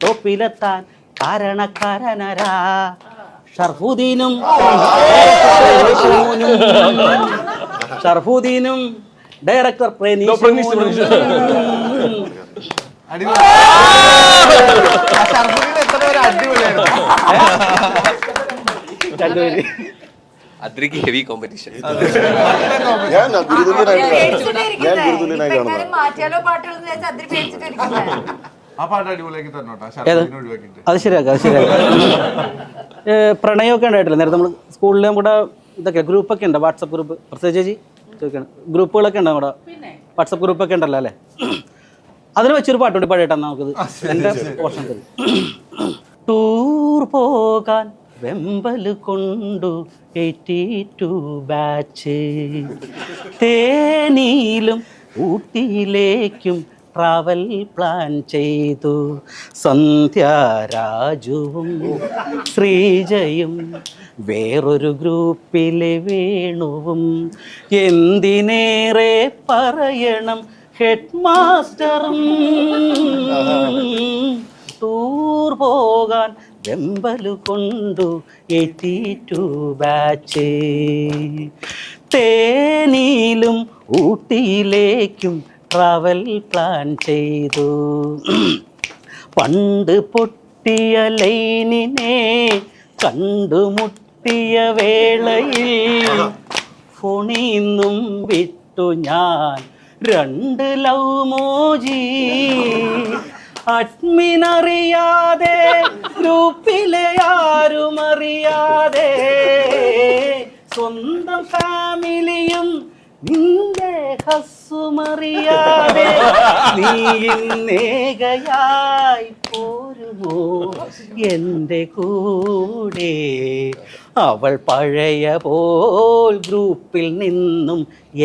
ടോപ്പിലെത്താൻ കാരണക്കാരനരാ ഷർഫുദ്ദീനും ഡയറക്ടർ അത്രയ്ക്ക് ഹെവി കോമ്പറ്റീഷൻ. മാറ്റിയാലോ പാട്ടുകൾ അതിരി പേടിച്ചിട്ടിരിക്കുന്നത്. അത് ശരിയാക്കാം. പ്രണയമൊക്കെ ഉണ്ടായിട്ടില്ല നേരത്തെ നമ്മൾ സ്കൂളിലും കൂടെ ഇതൊക്കെ ഗ്രൂപ്പൊക്കെ ഉണ്ട്, വാട്സപ്പ് ഗ്രൂപ്പ്. പ്രത്യേക ചേച്ചി ചോദിക്കണം, ഗ്രൂപ്പുകളൊക്കെ ഉണ്ടോ കൂടെ? വാട്സപ്പ് ഗ്രൂപ്പൊക്കെ ഉണ്ടല്ലോ അല്ലേ? അതിന് വെച്ചൊരു പാട്ടുണ്ട് പഴയട്ടാ നമുക്കത് എൻ്റെ പോർഷൻ. ടൂർ പോകാൻ വെമ്പല് കൊണ്ടു 82 ബാച്ച്, തേനിയിലും ഊട്ടിയിലേക്കും ട്രാവൽ പ്ലാൻ ചെയ്തു. സന്ധ്യാരാജുവും ശ്രീജയും വേറൊരു ഗ്രൂപ്പിലെ വേണുവും, എന്തിനേറെ പറയണം ഹെഡ് മാസ്റ്ററും. ടൂർ പോകാൻ വെമ്പലു കൊണ്ടു 82 ബാച്ച്, തേനിയിലും ഊട്ടിയിലേക്കും ട്രാവൽ പ്ലാൻ ചെയ്തു. പണ്ട് പൊട്ടിയ ലൈനിനെ കണ്ടുമുട്ടിയ വേളയിൽ ഫോണിന്നും വിട്ടു ഞാൻ രണ്ട് ലവ് മോജി അഡ്മിനറിയാതെ ഗ്രൂപ്പിലെ ആരും അറിയാതെ സ്വന്തം ഫാമിലിയും നിന്റെ ഹസ്സുമറിയാതെ നീ ഇന്നേകയായി പോരുമോ എൻ്റെ കൂടെ. അവൾ പഴയ പോൽ ഗ്രൂപ്പിൽ നിന്നും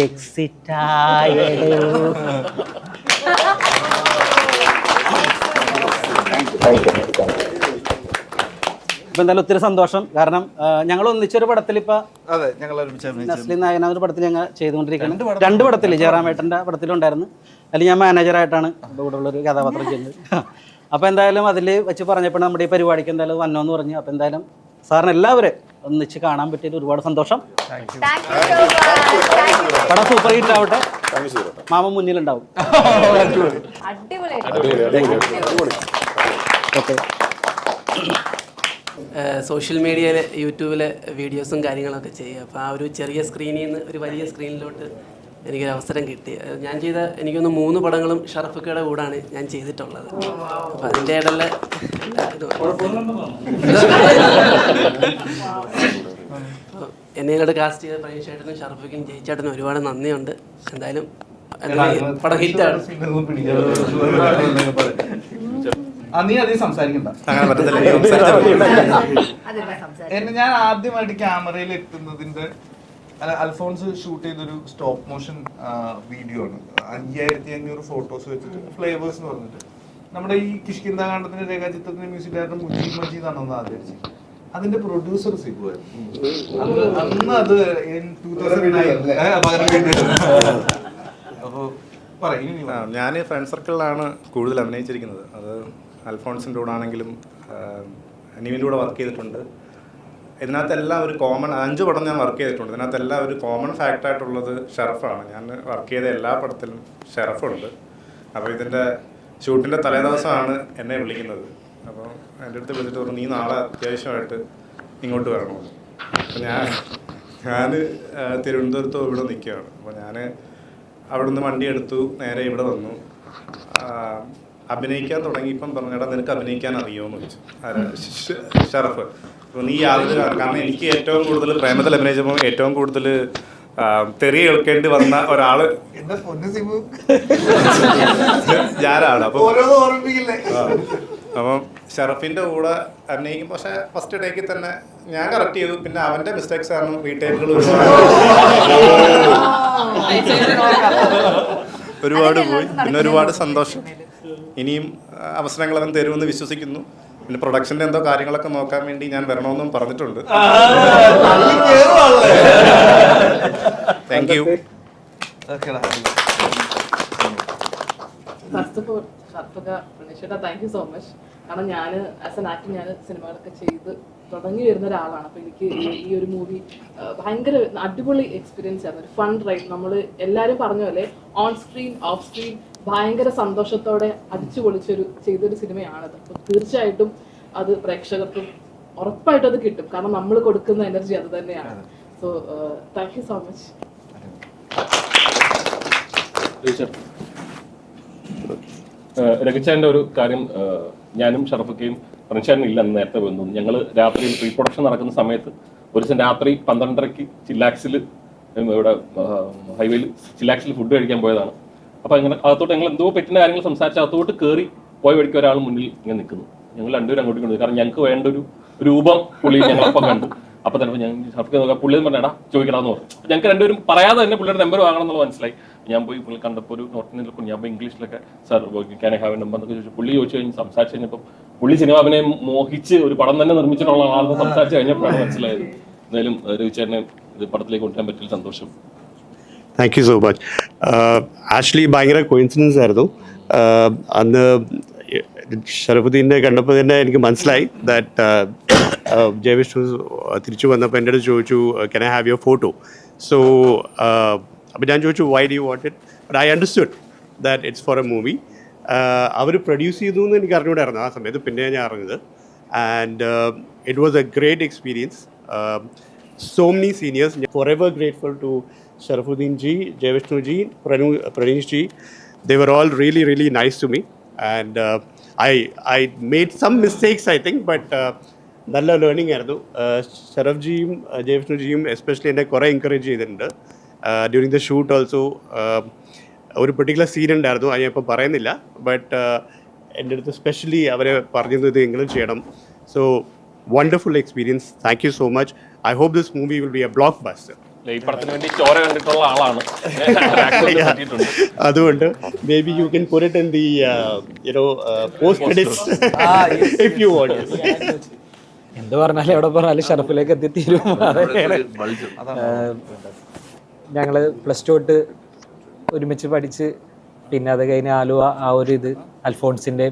എക്സിറ്റായോ. ഇപ്പം എന്തായാലും ഒത്തിരി സന്തോഷം. കാരണം ഞങ്ങൾ ഒന്നിച്ചൊരു പടത്തിൽ ഇപ്പം നസ്ലിൻ നായന ഒരു പടത്തിൽ ഞങ്ങൾ ചെയ്തുകൊണ്ടിരിക്കുന്നത്. 2 പടത്തിൽ ജയറാമേട്ടൻ്റെ പടത്തിലുണ്ടായിരുന്നു. അതിൽ ഞാൻ മാനേജറായിട്ടാണ് ഇവിടെ ഉള്ളൊരു കഥാപാത്രം ചെയ്യുന്നത്. അപ്പോൾ എന്തായാലും അതിൽ വെച്ച് പറഞ്ഞപ്പോൾ നമ്മുടെ ഈ പരിപാടിക്ക് എന്തായാലും വന്നോന്ന് പറഞ്ഞു. അപ്പോൾ എന്തായാലും സാറിന് എല്ലാവരും ഒന്നിച്ച് കാണാൻ പറ്റിയത് ഒരുപാട് സന്തോഷം. പടം സൂപ്പർ ഹിറ്റ് ആവട്ടെ. മാമ മുന്നിലുണ്ടാവും. ഓക്കെ. സോഷ്യൽ മീഡിയയിൽ യൂട്യൂബിലെ വീഡിയോസും കാര്യങ്ങളൊക്കെ ചെയ്യുക. അപ്പോൾ ആ ഒരു ചെറിയ സ്ക്രീനിൽ നിന്ന് ഒരു വലിയ സ്ക്രീനിലോട്ട് എനിക്കൊരു അവസരം കിട്ടി. ഞാൻ ചെയ്ത എനിക്കൊന്ന് 3 പടങ്ങളും ഷറഫുക്കയുടെ കൂടാണ് ഞാൻ ചെയ്തിട്ടുള്ളത്. അപ്പോൾ അതിൻ്റെ ഇടയിൽ എന്നെ ഇങ്ങോട്ട് കാസ്റ്റ് ചെയ്ത പ്രേക്ഷേട്ടനും ഷറഫുക്കും ജയിച്ചേട്ടനും ഒരുപാട് നന്ദിയുണ്ട്. എന്തായാലും പടം ഹിറ്റാണ്. നീ അധികം സംസാരിക്കണ്ട. ഞാൻ ആദ്യമായിട്ട് ക്യാമറയിൽ എത്തുന്നതിന്റെ അൽഫോൺസ് ഷൂട്ട് ചെയ്തൊരു സ്റ്റോപ്പ് മോഷൻ വീഡിയോ ആണ്. 5500 ഫോട്ടോസ് വെച്ചിട്ട് ഫ്ലേവേഴ്സ് എന്ന് പറഞ്ഞിട്ട് നമ്മുടെ ഈ കിഷ്കിന്താകാന്ഡത്തിന്റെ രേഖാചിത്രത്തിന്റെ മ്യൂസിക് ഡയറക്ടർ മുജീബ് മജീദ് ആണെന്ന് ആദരിച്ചു. അതിന്റെ പ്രൊഡ്യൂസർ സിബു അന്ന് അത് 2009. ഞാൻ ഫ്രണ്ട് സർക്കിളിലാണ് കൂടുതൽ അഭിനയിച്ചിരിക്കുന്നത്. അത് അൽഫോൺസിൻ്റെ കൂടെ ആണെങ്കിലും അനീവിൻ്റെ കൂടെ വർക്ക് ചെയ്തിട്ടുണ്ട്. ഇതിനകത്തെല്ലാം ഒരു കോമൺ 5 പടം ഞാൻ വർക്ക് ചെയ്തിട്ടുണ്ട്. ഇതിനകത്തെല്ലാം ഒരു കോമൺ ഫാക്റ്റായിട്ടുള്ളത് ഷെറഫാണ്. ഞാൻ വർക്ക് ചെയ്ത എല്ലാ പടത്തിലും ഷെറഫുണ്ട്. അപ്പോൾ ഇതിൻ്റെ ഷൂട്ടിൻ്റെ തലേദിവസമാണ് എന്നെ വിളിക്കുന്നത്. അപ്പോൾ എൻ്റെ അടുത്ത് വിളിച്ചിട്ട് പറഞ്ഞു നീ നാളെ അത്യാവശ്യമായിട്ട് ഇങ്ങോട്ട് വരണമെന്ന്. അപ്പോൾ ഞാൻ തിരുവനന്തപുരത്ത് ഇവിടെ നിൽക്കുകയാണ്. അപ്പോൾ ഞാൻ അവിടെ നിന്ന് വണ്ടി എടുത്തു, നേരെ ഇവിടെ വന്നു. അഭിനയിക്കാൻ തുടങ്ങിയപ്പം പറഞ്ഞേടാ നിനക്ക് അഭിനയിക്കാൻ അറിയുമോ എന്ന് ചോദിച്ചു ഷറഫ്. അപ്പോൾ നീ യാതൊരു കാരണം എനിക്ക് ഏറ്റവും കൂടുതൽ പ്രേമത്തിൽ അഭിനയിച്ചപ്പോൾ ഏറ്റവും കൂടുതൽ തെറി കേൾക്കേണ്ടി വന്ന ഒരാള് ഞാനാണ്. അപ്പം ഷറഫിന്റെ കൂടെ അഭിനയിക്കും. പക്ഷെ ഫസ്റ്റ് ഡേക്ക് തന്നെ ഞാൻ കറക്റ്റ് ചെയ്തു. പിന്നെ അവന്റെ മിസ്റ്റേക്സ് ആണ് റീടേക്കുകൾ ഒരുപാട് പോയി. പിന്നെ ഒരുപാട് സന്തോഷം. ഇനിയും അവസരങ്ങൾ അവൻ തരുമെന്ന് വിശ്വസിക്കുന്നു. പിന്നെ പ്രൊഡക്ഷന്റെ എന്തോ കാര്യങ്ങളൊക്കെ നോക്കാൻ വേണ്ടി ഞാൻ വരണമെന്നും പറഞ്ഞിട്ടുണ്ട്. Thank you. First of all ഷർഫുക പ്രണീഷേട്ടാ താങ്ക് യു സോ മച്ച്. കാരണം ഞാൻ ആസ് എൻ ആക്ടർ ഞാൻ സിനിമകളൊക്കെ ചെയ്ത് തുടങ്ങി വരുന്ന ഒരാളാണ്. അപ്പോൾ എനിക്ക് ഈ ഒരു മൂവി ഭയങ്കര അടിപൊളി എക്സ്പീരിയൻസ് ആയിരുന്നു. ഒരു ഫൺ റൈഡ്. നമ്മൾ എല്ലാവരും പറഞ്ഞ പോലെ ഓൺ സ്ക്രീൻ ഓഫ് സ്ക്രീൻ ഭയങ്കര സന്തോഷത്തോടെ അടിച്ചു പൊളിച്ചൊരു ചെയ്തൊരു സിനിമയാണത്. അപ്പോൾ തീർച്ചയായിട്ടും അത് പ്രേക്ഷകർക്കും ഉറപ്പായിട്ടും അത് കിട്ടും. കാരണം നമ്മൾ കൊടുക്കുന്ന എനർജി അത് തന്നെയാണ്. So thank you so much. രഘുചാന്റെ ഒരു കാര്യം, ഞാനും ഷറഫുക്കയും പ്രനിഷാനും ഇല്ല എന്ന് നേരത്തെ വന്നു. ഞങ്ങൾ രാത്രി പ്രീ പ്രൊഡക്ഷൻ നടക്കുന്ന സമയത്ത് ഒരു ദിവസം രാത്രി 12:30 ചില്ലാക്സിൽ ഇവിടെ ഹൈവേയിൽ ചില്ലാക്സിൽ ഫുഡ് കഴിക്കാൻ പോയതാണ്. അപ്പോൾ അങ്ങനെ അകത്തോട്ട് ഞങ്ങൾ എന്തോ പറ്റുന്ന കാര്യങ്ങൾ സംസാരിച്ച് അകത്തോട്ട് കയറി പോയ വഴിക്ക് ഒരാൾ മുന്നിൽ ഇങ്ങനെ നിൽക്കുന്നു. ഞങ്ങൾ രണ്ടുപേരും അങ്ങോട്ട് കൊണ്ടു. കാരണം ഞങ്ങൾക്ക് വേണ്ട ഒരു രൂപം പുള്ളി ഞങ്ങളപ്പം കണ്ടു. അപ്പോൾ തന്നെ ഞാൻ ഷർഫുക്ക നോക്കാം പുള്ളി പറഞ്ഞാടാ ചോദിക്കണമെന്ന് പറഞ്ഞു. ഞങ്ങൾക്ക് രണ്ടുപേരും പറയാതെ തന്നെ പുള്ളിയുടെ നമ്പർ വാങ്ങണം എന്നുള്ളത് മനസ്സിലായി. ഞാൻ പോയി പുള്ളി കണ്ടപ്പോൾ ഒരു നോർത്ത് ഇന്ത്യയിലൊക്കെ ഞാൻ പോയി ഇംഗ്ലീഷിലൊക്കെ sir can I have a number എന്നൊക്കെ ചോദിച്ചു. പുള്ളി ചോദിച്ചു കഴിഞ്ഞ് സംസാരിച്ച് കഴിഞ്ഞപ്പോൾ പുള്ളി സിനിമ അഭിനയം മോഹിച്ച് ഒരു പടം തന്നെ നിർമ്മിച്ചിട്ടുള്ള ആളെന്ന് സംസാരിച്ച് കഴിഞ്ഞപ്പോഴാണ് മനസ്സിലായത്. എന്തായാലും രവിചേട്ടനെ ഇത് പടത്തിലേക്ക് കൊണ്ടുവരാൻ പറ്റിയ സന്തോഷം. Thank you so much. Actually ഭയങ്കര കോയിൻസിഡൻസ് ആയിരുന്നു. അന്ന് ഷറഫുദ്ദീനെ കണ്ടപ്പോൾ തന്നെ എനിക്ക് മനസ്സിലായി ദാറ്റ് ജയവിഷ്ണു തിരിച്ചു വന്നപ്പോൾ എൻ്റെ അടുത്ത് ചോദിച്ചു can I have your photo. So അപ്പോൾ ഞാൻ ചോദിച്ചു why do you want it. But I understood that it's for a movie. അവർ പ്രൊഡ്യൂസ് ചെയ്തു എന്ന് എനിക്ക് അറിഞ്ഞുകൂടായിരുന്നു ആ സമയത്ത്. പിന്നെ ഞാൻ അറിഞ്ഞത്. And it was a great experience. So many seniors, forever grateful to Sharafuddin ji, Jayavishnu ji, Pranesh ji, they were all really, really nice to me. And I made some mistakes, I think, but നല്ല learning ആയിരുന്നു. ഷറഫ് ജിയും ജയവിഷ്ണു ജിയും especially എന്നെ കുറേ encourage ചെയ്തിട്ടുണ്ട്. During the shoot also ഒരു particular scene ഉണ്ടായിരുന്നു, അത് ഞാൻ ഇപ്പോൾ പറയുന്നില്ല. ബട്ട് എൻ്റെ അടുത്ത് സ്പെഷ്യലി അവർ പറഞ്ഞത് ഇത് എങ്കിലും ചെയ്യണം. So wonderful experience. Thank you so much. I hope this movie will be a blockbuster. ഈ പടത്തിന് വേണ്ടി ചോര കണ്ടിട്ടുള്ള ആളാണ്. അതുകൊണ്ട് maybe you can put it in the post credits if you want. എന്ത് പറഞ്ഞാലും എവിടെ പറഞ്ഞാലും ഷറഫിലേക്ക് എത്തിത്തീരും. ഞങ്ങൾ പ്ലസ് ടു തൊട്ട് ഒരുമിച്ച് പഠിച്ച്, പിന്നെ അത് കഴിഞ്ഞ് ആലുവ ആ ഒരു ഇത് അൽഫോൺസിൻ്റെ,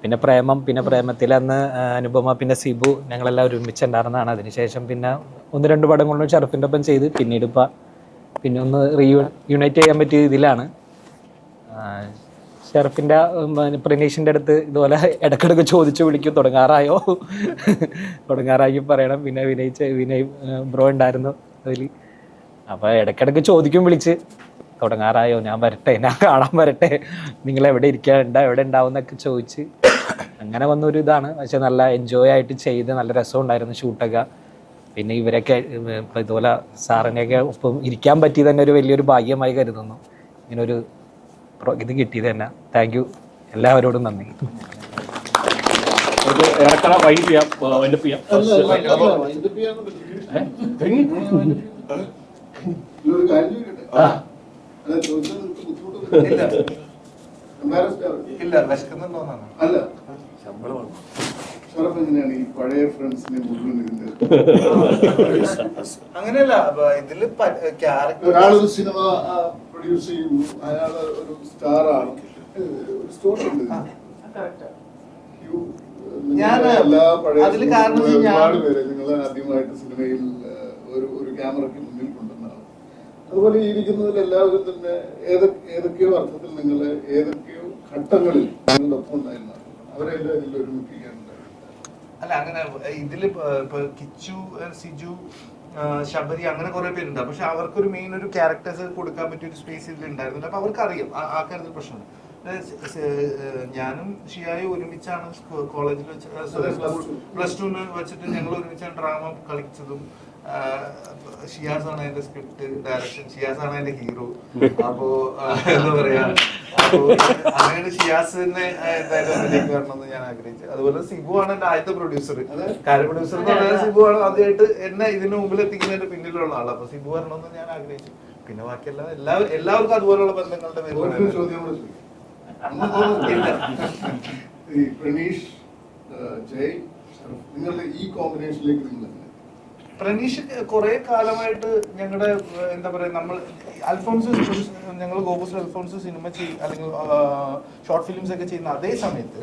പിന്നെ പ്രേമം, പിന്നെ പ്രേമത്തിൽ അന്ന് അനുപമ, പിന്നെ സിബു, ഞങ്ങളെല്ലാം ഒരുമിച്ചുണ്ടായിരുന്നതാണ്. അതിനുശേഷം പിന്നെ 1-2 പടങ്ങളിലും ഷറഫിൻ്റെ ഒപ്പം ചെയ്ത്, പിന്നീട് പിന്നെ ഒന്ന് യൂണൈറ്റ് ചെയ്യാൻ പറ്റിയ ഇതിലാണ്. ഷറഫിൻ്റെ പ്രണീഷിൻ്റെ അടുത്ത് ഇതുപോലെ ഇടയ്ക്കിടയ്ക്ക് ചോദിച്ചു വിളിക്കും, തുടങ്ങാറായോ തുടങ്ങാറായി പറയണം. പിന്നെ വിനയ് ബ്രോ ഉണ്ടായിരുന്നു അതിൽ. അപ്പോൾ ഇടയ്ക്കിടയ്ക്ക് ചോദിക്കും വിളിച്ച്, തുടങ്ങാറായോ, ഞാൻ വരട്ടെ, ഞാൻ കാണാൻ വരട്ടെ, നിങ്ങൾ എവിടെ എവിടെ ഉണ്ടാവും എന്നൊക്കെ ചോദിച്ച് അങ്ങനെ വന്നൊരു ഇതാണ്. പക്ഷെ നല്ല എൻജോയ് ആയിട്ട് ചെയ്ത് നല്ല രസമുണ്ടായിരുന്നു ഷൂട്ടൊക്കെ. പിന്നെ ഇവരൊക്കെ ഇപ്പം ഇതുപോലെ സാറിനെയൊക്കെ ഒപ്പം ഇരിക്കാൻ പറ്റിയത് തന്നെ ഒരു വലിയൊരു ഭാഗ്യമായി കരുതുന്നു. ഇങ്ങനൊരു ഇത് കിട്ടിയത് തന്നെ. താങ്ക് യു, എല്ലാവരോടും നന്ദി. അങ്ങനെയല്ല, ഇതില് ഒരാളൊരു സിനിമ പ്രൊഡ്യൂസ് ചെയ്യുന്നു, അയാൾ ഒരു സ്റ്റാറാണ്, ഒരു സ്റ്റോറി ഉണ്ട്. എല്ലാ പഴയ ഒരുപാട് പേര് നിങ്ങൾ ആദ്യമായിട്ട് സിനിമയിൽ ഒരു ക്യാമറയ്ക്ക് മുന്നിൽ കൊണ്ടുവന്നാണ്. അതുപോലെ ഈ ഇരിക്കുന്നതിൽ എല്ലാവരും തന്നെ ഏതൊക്കെയോ അർത്ഥത്തിൽ നിങ്ങൾ ഏതൊക്കെയോ ഘട്ടങ്ങളിൽ നിങ്ങളുടെ ഒപ്പം ഉണ്ടായിരുന്നതാണ്. അവരെല്ലാം ഇതിൽ ഒരുമിപ്പിക്കാനുണ്ടായിരുന്നു. അല്ല, അങ്ങനെ ഇതില് ഇപ്പൊ കിച്ചു, സിജു, ശബരി അങ്ങനെ കുറെ പേരുണ്ട്. പക്ഷെ അവർക്കൊരു മെയിൻ ഒരു ക്യാരക്ടേഴ്സ് കൊടുക്കാൻ പറ്റിയ ഒരു സ്പേസ് ഇതിൽ ഉണ്ടായിരുന്നില്ല. അപ്പൊ അവർക്ക് അറിയാം ആ കാര്യത്തിൽ പ്രശ്നമുണ്ട്. ഞാനും ഷിയായും ഒരുമിച്ചാണ് കോളേജിൽ വെച്ച് +2 വെച്ചിട്ട് ഞങ്ങൾ ഒരുമിച്ചാണ് ഡ്രാമ കളിച്ചതും. ഷിയാസ് ആണ് അതിന്റെ സ്ക്രിപ്റ്റ് ഡയറക്ഷൻ, ഷിയാസ് ആണ് അതിന്റെ ഹീറോ. അപ്പോ എന്താ പറയാ, അപ്പോ അങ്ങനെ ഷിയാസിനെ എന്തായാലും അതിലേക്ക് വരണമെന്ന് ഞാൻ ആഗ്രഹിച്ചു. അതുപോലെ സിബു ആണ് എന്റെ ആദ്യത്തെ പ്രൊഡ്യൂസർ, പ്രൊഡ്യൂസർ എന്ന് പറഞ്ഞാൽ സിബു ആണ് ആദ്യമായിട്ട് എന്നെ ഇതിന് മുമ്പിൽ എത്തിക്കുന്നതിന്റെ പിന്നിലുള്ള ആള്. അപ്പൊ സിബു വരണമെന്ന് ഞാൻ ആഗ്രഹിച്ചു. പിന്നെ ബാക്കിയെല്ലാം എല്ലാവർക്കും അതുപോലുള്ള ബന്ധങ്ങളുടെ പേര്. ഈ പ്രണീഷ്, ജയ്, നിങ്ങളുടെ ഈ കോമ്പിനേഷനിലേക്ക് നിങ്ങൾ പ്രണീഷ് കുറെ കാലമായിട്ട് ഞങ്ങളുടെ എന്താ പറയാ, നമ്മൾ അൽഫോൺസ് ഞങ്ങൾ ഗോപുസ് അൽഫോൺസ് സിനിമ അല്ലെങ്കിൽ ഷോർട്ട് ഫിലിംസ് ഒക്കെ ചെയ്യുന്ന അതേ സമയത്ത്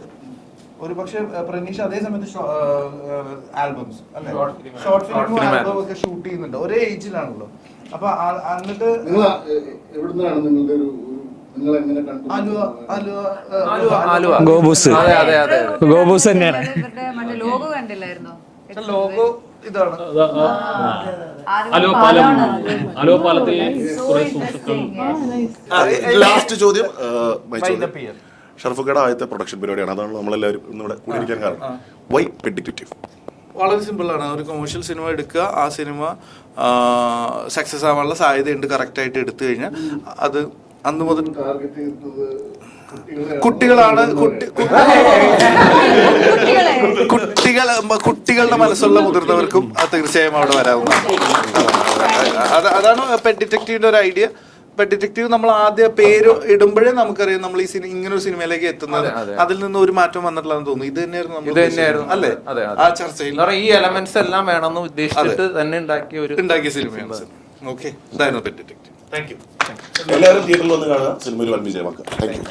ഒരു പക്ഷെ പ്രണീഷ് അതേ സമയത്ത് ആൽബംസ് അല്ലെ, ഷോർട്ട് ഫിലിമും ആൽബം ഒക്കെ ഷൂട്ട് ചെയ്യുന്നുണ്ട്. ഒരേ ഏജിലാണല്ലോ. അപ്പൊ എന്നിട്ട് എവിടുന്നാണ് നിങ്ങളുടെ ഒരു ഗോബൂസ് ഗോബൂസ് തന്നെയാണ്. ലോഗോ കണ്ടില്ലായിരുന്നോ? ലോഗോ ഇതാണ്. ലാസ്റ്റ് ചോദ്യം, ഷറഫുക്കയുടെ ആദ്യത്തെ പ്രൊഡക്ഷൻ പരിപാടിയാണ്. അതാണ് നമ്മളെല്ലാവരും ഇന്നിവിടെ കൂടിയിരിക്കാൻ കാരണം. വൈ പെഡിക്റ്റീവ്? വളരെ സിമ്പിളാണ്. ഒരു കൊമേഴ്ഷ്യൽ സിനിമ എടുക്കുക, ആ സിനിമ സക്സസ് ആവാനുള്ള സാധ്യതയുണ്ട്. കറക്റ്റായിട്ട് എടുത്തു കഴിഞ്ഞാൽ അത് അന്ന് മുതൽ കുട്ടികളാണ്. കുട്ടികളുടെ മനസ്സുള്ള മുതിർന്നവർക്കും തീർച്ചയായും അവിടെ വരാവുന്നതാണ്. അതാണ് പെറ്റ് ഡിറ്റക്റ്റീവിന്റെ ഒരു ഐഡിയ. പെറ്റ് ഡിറ്റക്റ്റീവ് നമ്മൾ ആദ്യം പേര് ഇടുമ്പോഴേ നമുക്കറിയാം നമ്മൾ ഈ ഇങ്ങനെ ഒരു സിനിമയിലേക്ക് എത്തുന്നത്. അതിൽ നിന്ന് ഒരു മാറ്റം വന്നിട്ടില്ലെന്ന് തോന്നുന്നു. ഇത് തന്നെയായിരുന്നു അല്ലേ ആ ചർച്ചയിൽ. ഈ എലമെന്റ്സ് എല്ലാം വേണമെന്ന് ഉദ്ദേശിച്ചിട്ട് തന്നെ ഉണ്ടാക്കിയ സിനിമയാണ്. ഓക്കെ, ഇതായിരുന്നു പെറ്റ് ഡിറ്റക്റ്റീവ്. Thank you. എല്ലാവരും തിയേറ്ററിൽ വന്ന് കാണുക, സിനിമയിൽ വൻ വിജയമാക്കുക. Thank you.